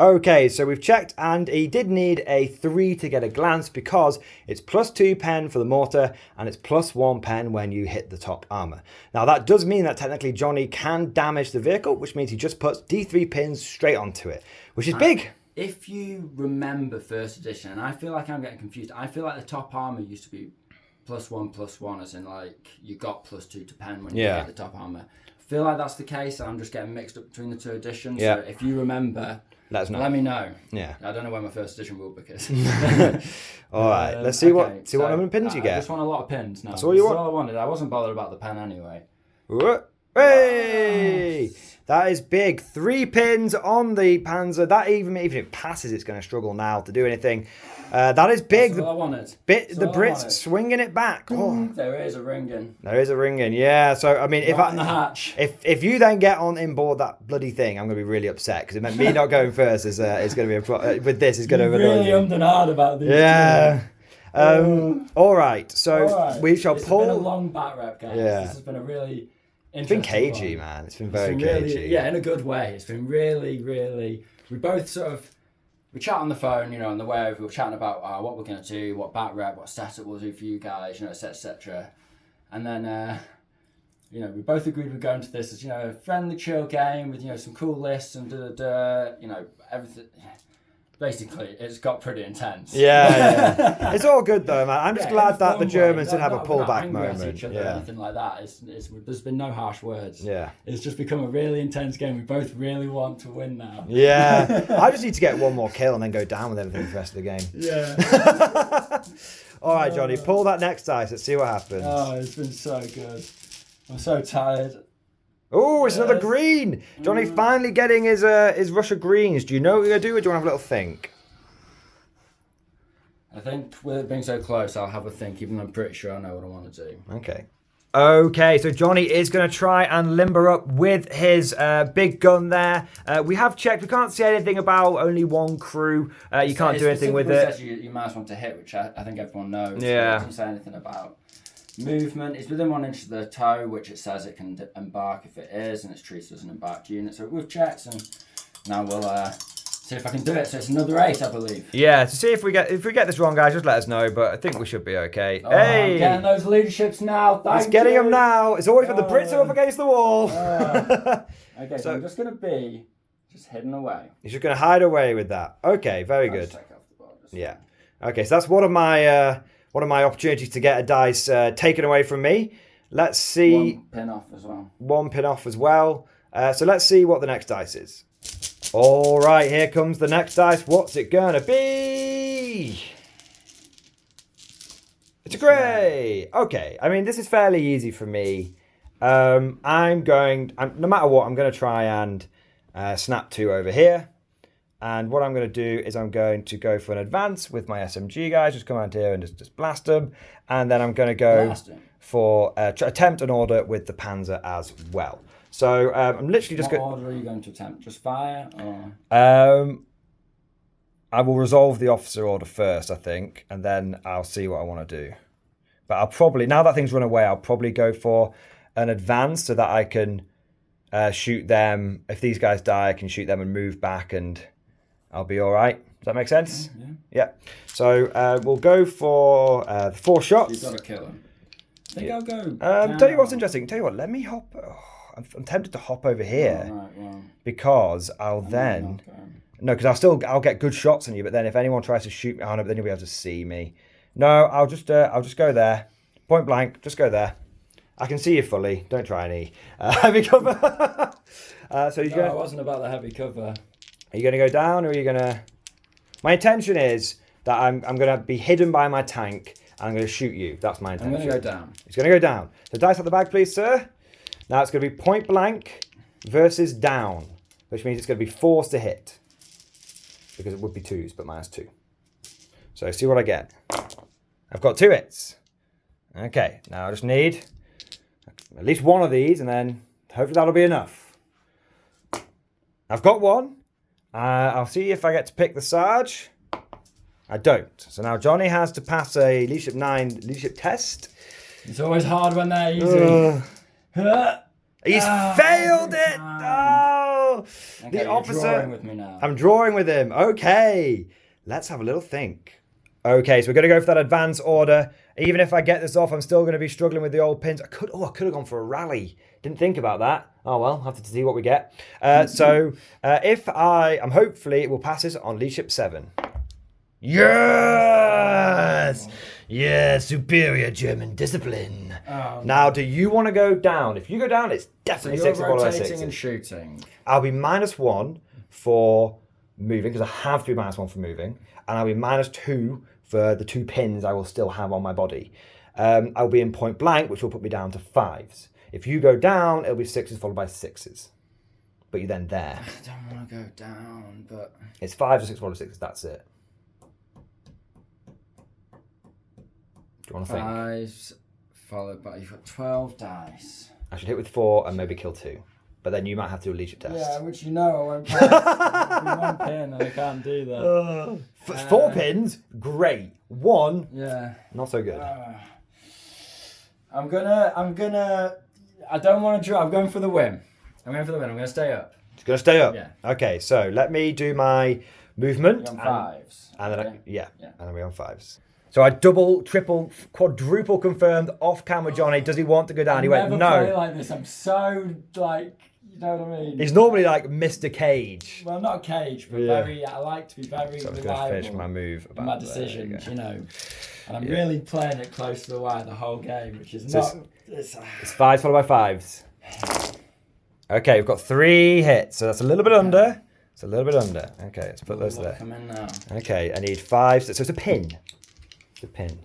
S1: Okay, so we've checked, and he did need a 3 to get a glance because it's +2 pen for the mortar, and it's +1 pen when you hit the top armor. Now, that does mean that technically Johnny can damage the vehicle, which means he just puts D3 pins straight onto it, which is big.
S2: If you remember first edition, and I feel like I'm getting confused, I feel like the top armor used to be +1/+1, as in like you got +2 to pen when you hit the top armor. I feel like that's the case, and I'm just getting mixed up between the 2 editions.
S1: Yeah.
S2: So if you remember,
S1: let us know.
S2: Let me know.
S1: Yeah.
S2: I don't know where my first edition rulebook is.
S1: All right. Let's see what number of pins you get.
S2: I just want a lot of pins now.
S1: That's all you want.
S2: That's all I wanted. I wasn't bothered about the pen anyway.
S1: Hey!
S2: Nice.
S1: That is big. 3 pins on the Panzer. That even if it passes, it's going to struggle now to do anything. That is big.
S2: That's all I wanted.
S1: The Brits swinging it back. Oh.
S2: There is a ringing.
S1: There is a ringing, yeah. So I mean,
S2: Right in the hatch.
S1: if you then get on board that bloody thing, I'm going to be really upset because it meant me not going first is going to be a with this is going to
S2: really ummed and hard about these.
S1: Yeah. All right. So we shall pull.
S2: It's been a long bat rep, guys.
S1: Yeah.
S2: This has been a really.
S1: It's been cagey, man. It's been very cagey.
S2: Really, yeah, in a good way. It's been really. We both we chat on the phone, on the way over. We're chatting about what we're going to do, what bat rep, what setup we'll do for you guys, etc. And then, we both agreed we're going to this as, a friendly, chill game with, some cool lists and everything. Basically, it's got pretty intense.
S1: Yeah. It's all good though, man. I'm just glad that the Germans didn't have a pullback moment.
S2: Or anything like that. There's been no harsh words.
S1: Yeah.
S2: It's just become a really intense game. We both really want to win now.
S1: Yeah. I just need to get one more kill and then go down with everything for the rest of the game.
S2: Yeah.
S1: All right, Johnny, pull that next dice. Let's see what happens.
S2: Oh, it's been so good. I'm so tired.
S1: Oh, it's another green. Johnny finally getting his rush of greens. Do you know what you're going to do, or do you want to have a little think?
S2: I think with it being so close, I'll have a think, even though I'm pretty sure I know what I want to do.
S1: Okay, so Johnny is going to try and limber up with his big gun there. We have checked. We can't see anything about only one crew. You can't do anything with it.
S2: Says you might want to hit, which I think everyone knows.
S1: Yeah.
S2: It doesn't say anything about movement. It's within 1 inch of the toe, which it says it can embark if it is, and it's treated as an embarked unit. So we've checked, and now we'll see if I can do it. So it's another 8, I believe. Yeah,
S1: to see if we get this wrong, guys, just let us know. But I think we should be okay.
S2: Oh,
S1: hey,
S2: I'm getting those leaderships now.
S1: He's getting them now. It's always when the Brits are up against the wall.
S2: Okay, so I'm just going to be hidden away.
S1: You're just going to hide away with that. Okay, very good. Yeah. Okay, so that's one of my opportunities to get a dice taken away from me. Let's see.
S2: One pin off as well.
S1: One pin off as well. So let's see what the next dice is. All right, here comes the next dice. What's it gonna be? It's a grey. Okay, I mean, this is fairly easy for me. No matter what, I'm going to try and snap 2 over here. And what I'm going to do is I'm going to go for an advance with my SMG guys. Just come out here and just blast them. And then I'm going to go for attempt an order with the Panzer as well. So I'm literally just going.
S2: What order are you going to attempt? Just fire? Or?
S1: I will resolve the officer order first, I think, and then I'll see what I want to do. But I'll probably, now that things run away, I'll probably go for an advance so that I can shoot them. If these guys die, I can shoot them and move back, and I'll be all right. Does that make sense? Yeah. So we'll go for the 4 shots.
S2: You've got to kill him. I think I'll go.
S1: Tell you what's interesting. Tell you what. Let me hop. Oh, I'm tempted to hop over here because I'll then. No, because I'll get good shots on you. But then if anyone tries to shoot me, but then you'll be able to see me. No, I'll just go there, point blank. Just go there. I can see you fully. Don't try any heavy cover.
S2: It wasn't about the heavy cover.
S1: Are you going to go down, or are you going to? My intention is that I'm going to be hidden by my tank. And I'm going to shoot you. That's my intention.
S2: I'm going to go down.
S1: It's going to go down. So dice out the bag, please, sir. Now it's going to be point blank versus down, which means it's going to be forced to hit. Because it would be 2s, but -2. So see what I get. I've got 2 hits. Okay, now I just need at least one of these, and then hopefully that'll be enough. I've got one. I'll see if I get to pick the Sarge. I don't. So now Johnny has to pass a Leadership 9 leadership test.
S2: It's always hard when they're easy.
S1: He's failed it! Oh!
S2: Okay,
S1: The officer.
S2: You're drawing with me now.
S1: I'm drawing with him. Okay. Let's have a little think. Okay, so we're going to go for that advance order. Even if I get this off, I'm still going to be struggling with the old pins. I could have gone for a rally. Didn't think about that. Oh well, have to see what we get. Hopefully it will pass us on Leadership 7. Yes! Yeah, superior German discipline.
S2: Oh,
S1: now, do you want to go down? If you go down, it's definitely 6
S2: you're rotating and shooting.
S1: I'll be -1 for moving, because I have to be -1 for moving. And I'll be -2 for the 2 pins I will still have on my body. I'll be in point blank, which will put me down to 5s. If you go down, it'll be 6s followed by 6s. But you're then there.
S2: I don't want to go down, but...
S1: It's 5s or 6 followed by 6s, that's it. Do you want to think?
S2: 5s followed by... You've got 12 dice.
S1: I should hit with 4 and maybe kill 2. But then you might have to do a leadership test.
S2: Yeah, which I won't pass. It'll be 1 pin and I can't do that.
S1: 4 pins? Great. 1?
S2: Yeah.
S1: Not so good.
S2: I don't want to draw. I'm going for the win. I'm going to stay up.
S1: It's going to stay up?
S2: Yeah.
S1: Okay, so let me do my movement.
S2: You're on 5s.
S1: And then
S2: okay.
S1: yeah, and then we're on 5s. So I double, triple, quadruple confirmed off camera, Johnny. Does he want to go down? He went, no.
S2: I never play like this. I'm so, like, you know what I mean?
S1: He's normally like Mr. Cage.
S2: Well, not Cage, but I like to be very
S1: so I was
S2: reliable
S1: going to finish my move.
S2: in my decisions, you know. And I'm really playing it close to the wire the whole game, which is not... It's
S1: 5s followed by 5s. Okay, we've got 3 hits, so that's a little bit under. It's a little bit under. Okay, let's put those there.
S2: Come in now.
S1: Okay, I need 5s. So it's a pin. It's a pin.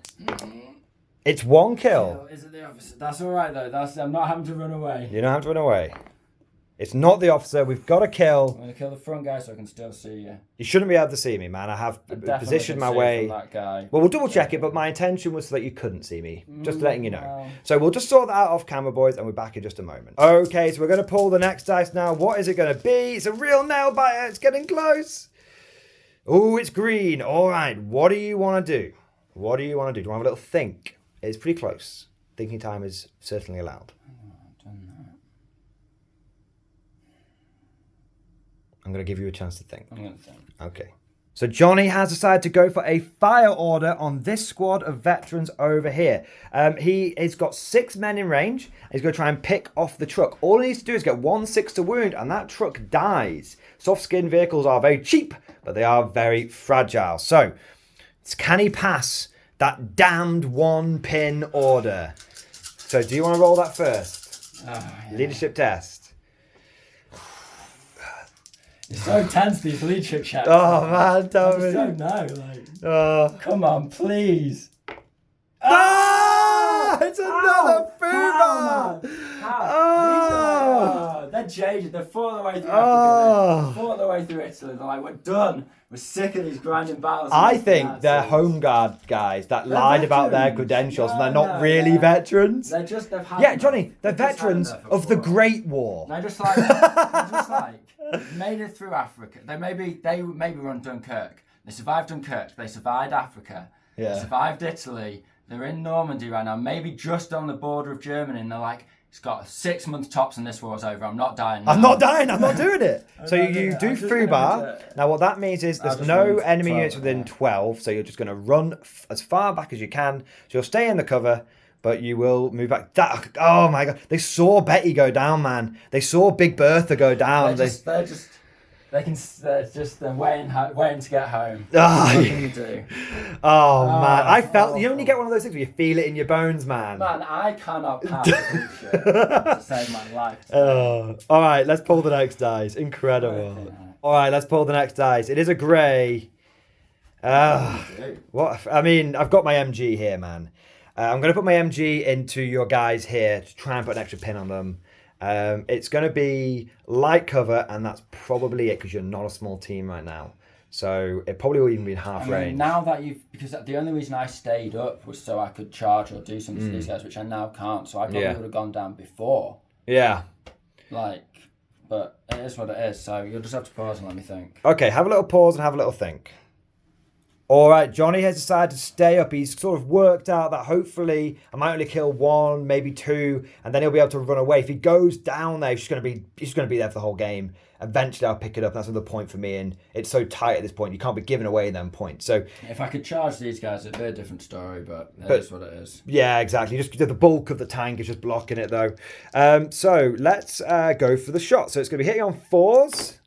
S1: It's 1 kill.
S2: Is it the officer? That's all right, though. I'm not having to run away.
S1: You don't have to run away. It's not the officer. We've got to kill.
S2: I'm going to kill the front guy so I can still see you.
S1: You shouldn't be able to see me, man. I have positioned my way.
S2: That guy.
S1: Well, we'll double check it, but my intention was so that you couldn't see me. Just letting you know.
S2: Wow.
S1: So we'll just sort that out off camera, boys, and we're back in just a moment. Okay, so we're going to pull the next dice now. What is it going to be? It's a real nail biter. It's getting close. Oh, it's green. All right. What do you want to do? What do you want to do? Do you want to have a little think? It's pretty close. Thinking time is certainly allowed. I'm going to give you a chance to think.
S2: I'm going to think.
S1: Okay. So Johnny has decided to go for a fire order on this squad of veterans over here. He's got 6 men in range. He's going to try and pick off the truck. All he needs to do is get 1 6 to wound, and that truck dies. Soft skin vehicles are very cheap, but they are very fragile. So, can he pass that damned 1 pin order? So, do you want to roll that first?
S2: Oh, yeah.
S1: Leadership test.
S2: It's so tense, these leadership checks.
S1: Oh, man, tell me.
S2: I just don't know. Like, come on, please.
S1: Ah! It's another Fuba!
S2: How? They're jaded. They're fought their way through Africa. They fought their way through Italy. They're like, we're done. We're sick of these grinding battles.
S1: I think they're home guard guys that lied about their credentials and they're not really veterans.
S2: They've had
S1: yeah, Johnny, they're veterans of the Great War.
S2: They're just like, made it through Africa. They maybe run Dunkirk. They survived Dunkirk. They survived Africa.
S1: Yeah.
S2: They survived Italy. They're in Normandy right now, maybe just on the border of Germany, and they're like, it's got 6 months tops and this war's over. I'm not dying now.
S1: I'm not dying. I'm not doing it. So you do Fuba. Now what that means is there's no enemy units within 12, so you're just going to run as far back as you can. So you'll stay in the cover, but you will move back. Oh my God. They saw Betty go down, man. They saw Big Bertha go down.
S2: They're just waiting to get home.
S1: Oh,
S2: what can you do?
S1: Oh man, I felt you only get one of those things where you feel it in your bones, man.
S2: Man, I cannot pass to save my life.
S1: All right, let's pull the next dice. Incredible. All right, let's pull the next dice. It is a grey. What? I mean, I've got my MG here, man. I'm going to put my MG into your guys here to try and put an extra pin on them. It's going to be light cover, and that's probably it because you're not a small team right now. So it probably will even be half range.
S2: Now that because the only reason I stayed up was so I could charge or do something to these guys, which I now can't. So I probably would have gone down before.
S1: Yeah.
S2: But it is what it is. So you'll just have to pause and let me think.
S1: Okay, have a little pause and have a little think. All right, Johnny has decided to stay up. He's sort of worked out that hopefully I might only kill 1, maybe 2, and then he'll be able to run away. If he goes down there, he's going to be there for the whole game. Eventually, I'll pick it up. That's another point for me, and it's so tight at this point. You can't be giving away them points. So
S2: if I could charge these guys, it'd be a different story, but is what it is.
S1: Yeah, exactly. Just the bulk of the tank is just blocking it, though. So let's go for the shot. So it's going to be hitting on 4s.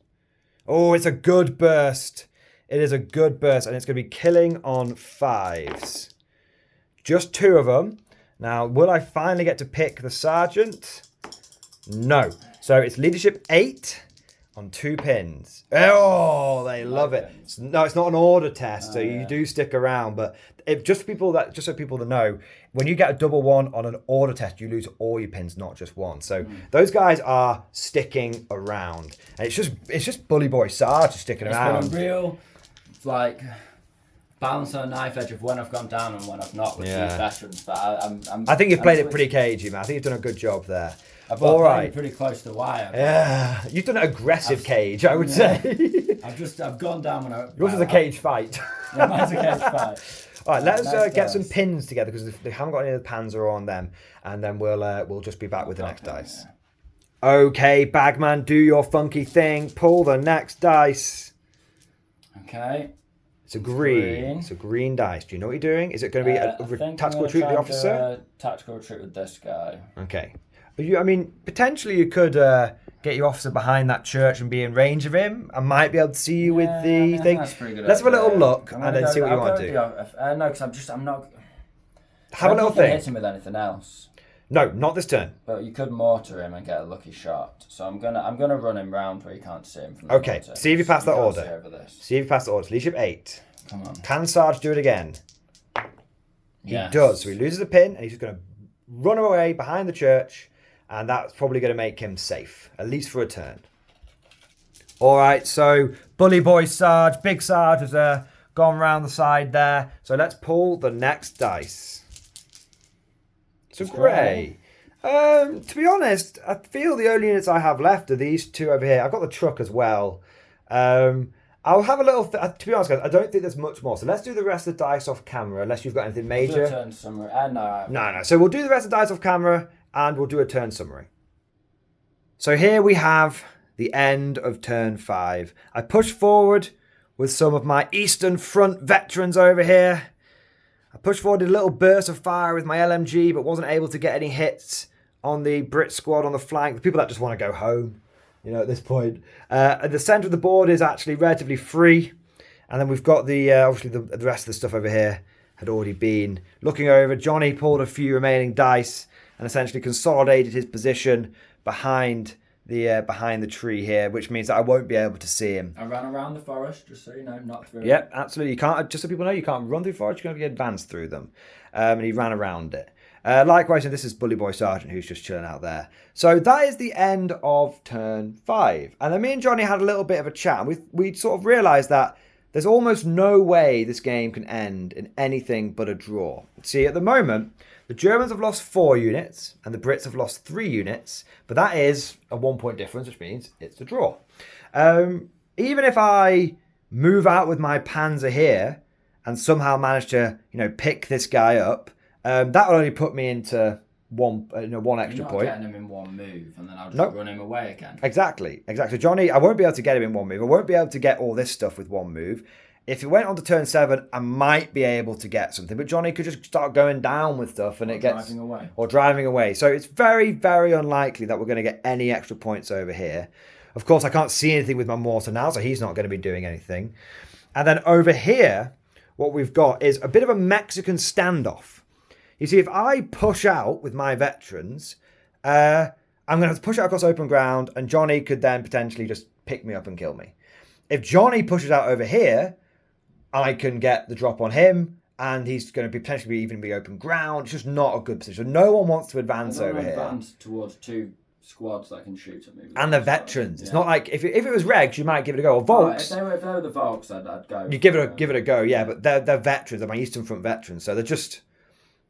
S1: Oh, it's a good burst. It is a good burst, and it's going to be killing on 5s. Just 2 of them. Now, will I finally get to pick the sergeant? No. So it's leadership 8 on 2 pins. Oh, they love it. No, it's not an order test, so you do stick around. But just so people that know, when you get a double 1 on an order test, you lose all your pins, not just one. So those guys are sticking around, and it's just Bully Boy Sarge sticking around.
S2: It's been a real balance on a knife edge of when I've gone down and when I've not with these veterans. But
S1: I think you've played it pretty cagey, man. I think you've done a good job there.
S2: All right, pretty close to the wire.
S1: Yeah, you've done an aggressive cage, I would say.
S2: I've gone down when I.
S1: Yours is a cage fight.
S2: Yeah, mine's a cage fight.
S1: All right, let's get some pins together because they haven't got any of the Panzer on them, and then we'll just be back with the next dice. Yeah. Okay, Bagman, do your funky thing. Pull the next dice.
S2: Okay.
S1: It's a green. It's a green dice. Do you know what you're doing? Is it going to be a tactical retreat with the officer?
S2: Tactical retreat with this guy.
S1: Okay. I mean, potentially you could get your officer behind that church and be in range of him. I might be able to see you with the thing.
S2: That's pretty good.
S1: Let's have a little look and then see what you want to do.
S2: No, because I'm not.
S1: Have a little thing.
S2: Hit him with anything else.
S1: No, not this turn.
S2: But you could mortar him and get a lucky shot. So I'm gonna run him round where you can't see him from the
S1: Okay,
S2: mortar.
S1: see if you pass that order. See if you pass the order. Leadership 8.
S2: Come on.
S1: Can Sarge do it again? He does. So he loses a pin and he's just going to run away behind the church, and that's probably going to make him safe, at least for a turn. All right, so Bully Boy Sarge, Big Sarge has gone round the side there. So let's pull the next dice. So grey. To be honest, I feel the only units I have left are these two over here. I've got the truck as well. I'll have a little... to be honest, guys, I don't think there's much more. So let's do the rest of the dice off camera, unless you've got anything major.
S2: We'll do a turn summary. No.
S1: So we'll do the rest of the dice off camera, and we'll do a turn summary. So here we have the end of turn 5. I pushed forward with some of my Eastern Front veterans over here. I pushed forward a little burst of fire with my LMG, but wasn't able to get any hits on the Brit squad on the flank. The people that just want to go home, at this point. At the centre of the board is actually relatively free. And then we've got the obviously the rest of the stuff over here had already been. Looking over, Johnny pulled a few remaining dice and essentially consolidated his position behind the tree here, which means that I won't be able to see him.
S2: I ran around the forest, just so you know, not through.
S1: Yep, absolutely. You can't. Just so people know, you can't run through forest. You're going to be advanced through them. And he ran around it. Likewise, and this is Bully Boy Sergeant, who's just chilling out there. So that is the end of turn 5. And then me and Johnny had a little bit of a chat. And we sort of realised that there's almost no way this game can end in anything but a draw. See, at the moment, the Germans have lost 4 units and the Brits have lost 3 units. But that is a 1-point difference, which means it's a draw. Even if I move out with my Panzer here and somehow manage to, pick this guy up, that will only put me into one extra point.
S2: You're not getting him in one move, and then I'll just run him away again.
S1: Exactly. Johnny, I won't be able to get him in one move. I won't be able to get all this stuff with one move. If it went on to turn 7, I might be able to get something, but Johnny could just start going down with stuff, and driving away. So it's very, very unlikely that we're going to get any extra points over here. Of course, I can't see anything with my mortar now, so he's not going to be doing anything. And then over here, what we've got is a bit of a Mexican standoff. You see, if I push out with my veterans, I'm going to have to push out across open ground, and Johnny could then potentially just pick me up and kill me. If Johnny pushes out over here, I can get the drop on him, and he's going to be potentially even be open ground. It's just not a good position. No one wants to advance over here.
S2: Advance towards 2 squads that can shoot at me.
S1: And the veterans. It's not like if it was Regs, you might give it a go. Or Volks.
S2: Right, if they were the Volks, I'd go.
S1: You give it a go, yeah. But they're veterans. They're my Eastern Front veterans, so they're just.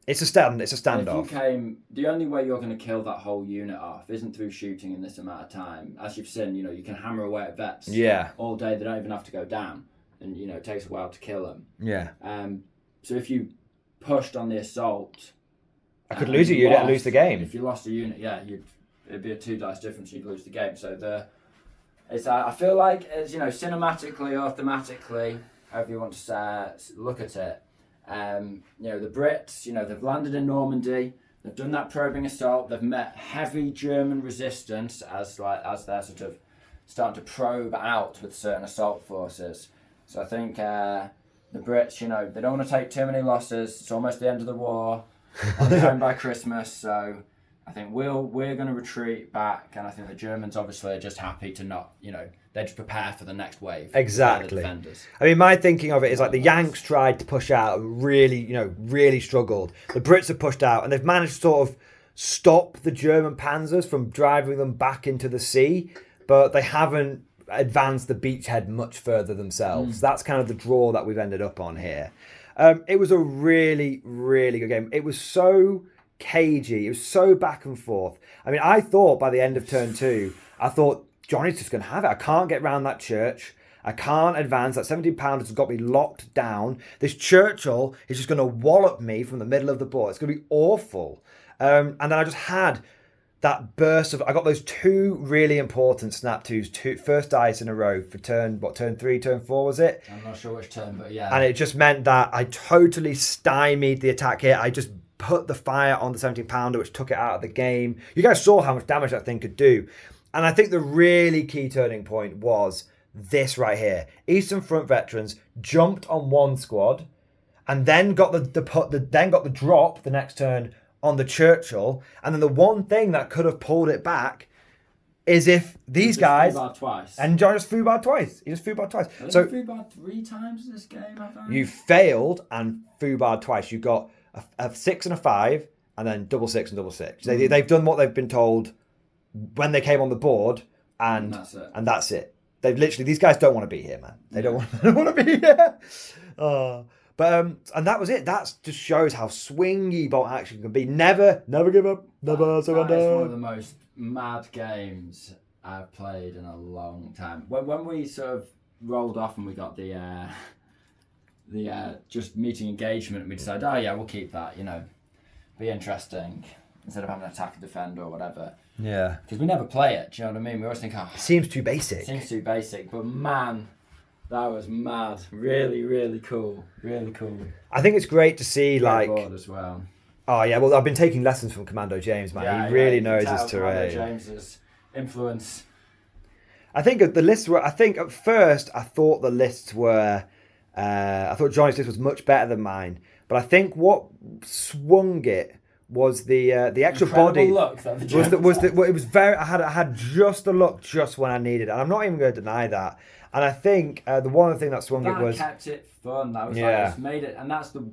S1: It's a standoff.
S2: If you came, the only way you're going to kill that whole unit off isn't through shooting in this amount of time. As you've seen, you can hammer away at vets all day. They don't even have to go down, and it takes a while to kill them.
S1: Yeah.
S2: So if you pushed on the assault,
S1: I could lose a unit and lose the game.
S2: If you lost a unit, it'd be a 2 dice difference. You'd lose the game. So I feel like it's cinematically or thematically, however you want to look at it. The Brits, they've landed in Normandy. They've done that probing assault. They've met heavy German resistance as they're sort of starting to probe out with certain assault forces. So I think the Brits, they don't want to take too many losses. It's almost the end of the war. And they're home by Christmas, so I think we're going to retreat back, and I think the Germans obviously are just happy to not, they just prepare for the next wave.
S1: Exactly.
S2: The defenders.
S1: I mean, my thinking of it is like the Yanks tried to push out, really struggled. The Brits have pushed out, and they've managed to sort of stop the German panzers from driving them back into the sea, but they haven't advanced the beachhead much further themselves. That's kind of the draw that we've ended up on here. It was a really, really good game. It was so cagey. It was so back and forth. I mean, I thought by the end of turn 2, I thought Johnny's just going to have it. I can't get round that church. I can't advance. That 17-pounder has got me locked down. This Churchill is just going to wallop me from the middle of the board. It's going to be awful. And then I just had that burst of... I got those 2 really important snap 2s, first dice in a row for turn 3, turn 4 was it?
S2: I'm not sure which turn, but yeah.
S1: And it just meant that I totally stymied the attack here. I just put the fire on the 17-pounder, which took it out of the game. You guys saw how much damage that thing could do. And I think the really key turning point was this right here. Eastern Front veterans jumped on one squad and then got the drop the next turn on the Churchill. And then the one thing that could have pulled it back is if these guys...
S2: twice.
S1: And John just foobarred twice. He just foobarred twice.
S2: So foobarred 3 times in this game, I think.
S1: You failed and foobarred twice. You got a 6 and a 5, and then double 6 and double 6. They've done what they've been told when they came on the board, and that's it. They've literally, these guys don't want to be here, man. They don't want to be here. And that was it. That just shows how swingy bolt action can be. Never give up. Never surrender.
S2: That is one of the most mad games I've played in a long time. When we sort of rolled off and we got the just meeting engagement, and we decided, oh yeah, we'll keep that, be interesting instead of having an attack and defend or whatever.
S1: Yeah.
S2: Because we never play it, do you know what I mean? We always think,
S1: seems too basic.
S2: But man, that was mad. Really, really cool. Really cool.
S1: I think it's great to see, like...
S2: board as well.
S1: Oh yeah, well I've been taking lessons from Commando James, man.
S2: Yeah,
S1: he really knows his terrain.
S2: Commando James's influence.
S1: I think the lists were... I think at first I thought the lists were... I thought Johnny's list was much better than mine. But I think what swung it was the extra body.
S2: Luck that
S1: it was very... I had just the luck just when I needed it. And I'm not even going to deny that. And I think the one other thing that swung it was...
S2: That kept it fun. That was it's made it... And that's the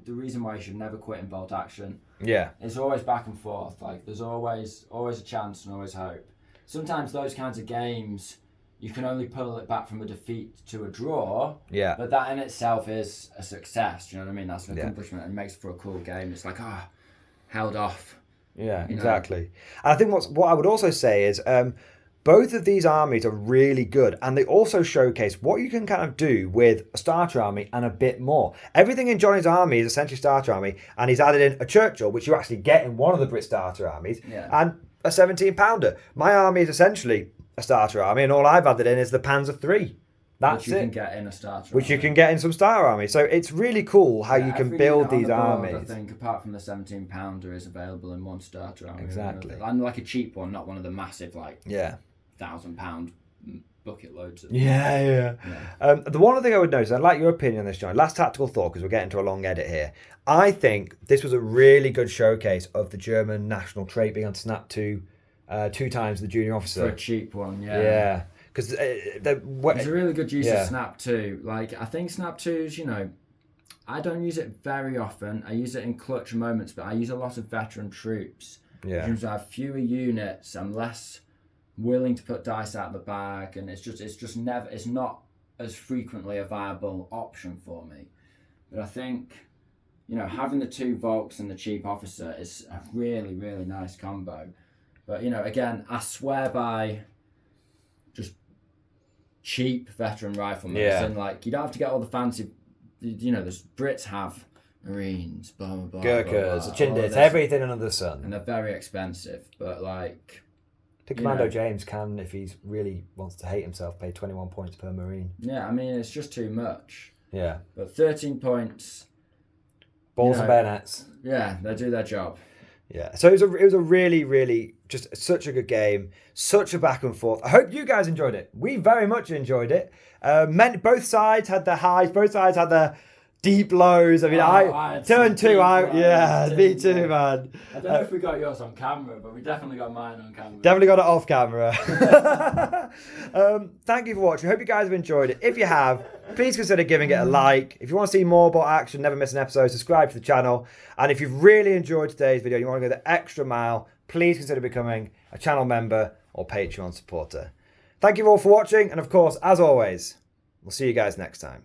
S2: reason why you should never quit in bolt action.
S1: Yeah.
S2: It's always back and forth. Like, there's always a chance and always hope. Sometimes those kinds of games, you can only pull it back from a defeat to a draw.
S1: Yeah.
S2: But that in itself is a success. Do you know what I mean? That's an accomplishment and makes for a cool game. It's like, held off.
S1: Yeah, exactly. And I think what I would also say is... both of these armies are really good, and they also showcase what you can kind of do with a starter army and a bit more. Everything in Johnny's army is essentially starter army, and he's added in a Churchill, which you actually get in one of the Brit starter armies, and a 17-pounder. My army is essentially a starter army, and all I've added in is the Panzer III. That's
S2: which you can get in a starter
S1: army. You can get in some starter armies. So it's really cool how you can build these armies.
S2: I think, apart from the 17-pounder, is available in one starter army.
S1: Exactly.
S2: And like a cheap one, not one of the massive, £1,000 bucket loads of
S1: the one other thing I would notice, I'd like your opinion on this, John. Last tactical thought, because we're getting to a long edit here. I think this was a really good showcase of the German national trait being on snap 2 times the junior officer.
S2: For a cheap one,
S1: yeah. Because
S2: it's a really good use of snap 2. Like, I think snap 2s, I don't use it very often. I use it in clutch moments, but I use a lot of veteran troops.
S1: Yeah.
S2: Which means I have fewer units. I'm less willing to put dice out of the bag, and it's not as frequently a viable option for me. But I think, having the 2 Volks and the cheap officer is a really, really nice combo. But, again, I swear by just cheap veteran riflemen. And you don't have to get all the fancy, the Brits have Marines, blah, blah, blah.
S1: Gurkhas, Chindits, everything under the sun.
S2: And they're very expensive, but
S1: I think Commando James can, if he really wants to hate himself, pay 21 points per Marine.
S2: Yeah, I mean, it's just too much.
S1: Yeah.
S2: But 13 points.
S1: Balls and bayonets.
S2: Yeah, they do their job.
S1: Yeah. So it was a really, really, just such a good game. Such a back and forth. I hope you guys enjoyed it. We very much enjoyed it. Both sides had their highs. Both sides had deep lows. I mean, I turn 2 out. Yeah, me too, man.
S2: I don't know if we got yours on camera, but we definitely got mine on camera.
S1: Definitely got it off camera. Thank you for watching. Hope you guys have enjoyed it. If you have, please consider giving it a like. If you want to see more bot action, never miss an episode, subscribe to the channel. And if you've really enjoyed today's video and you want to go the extra mile, please consider becoming a channel member or Patreon supporter. Thank you all for watching. And of course, as always, we'll see you guys next time.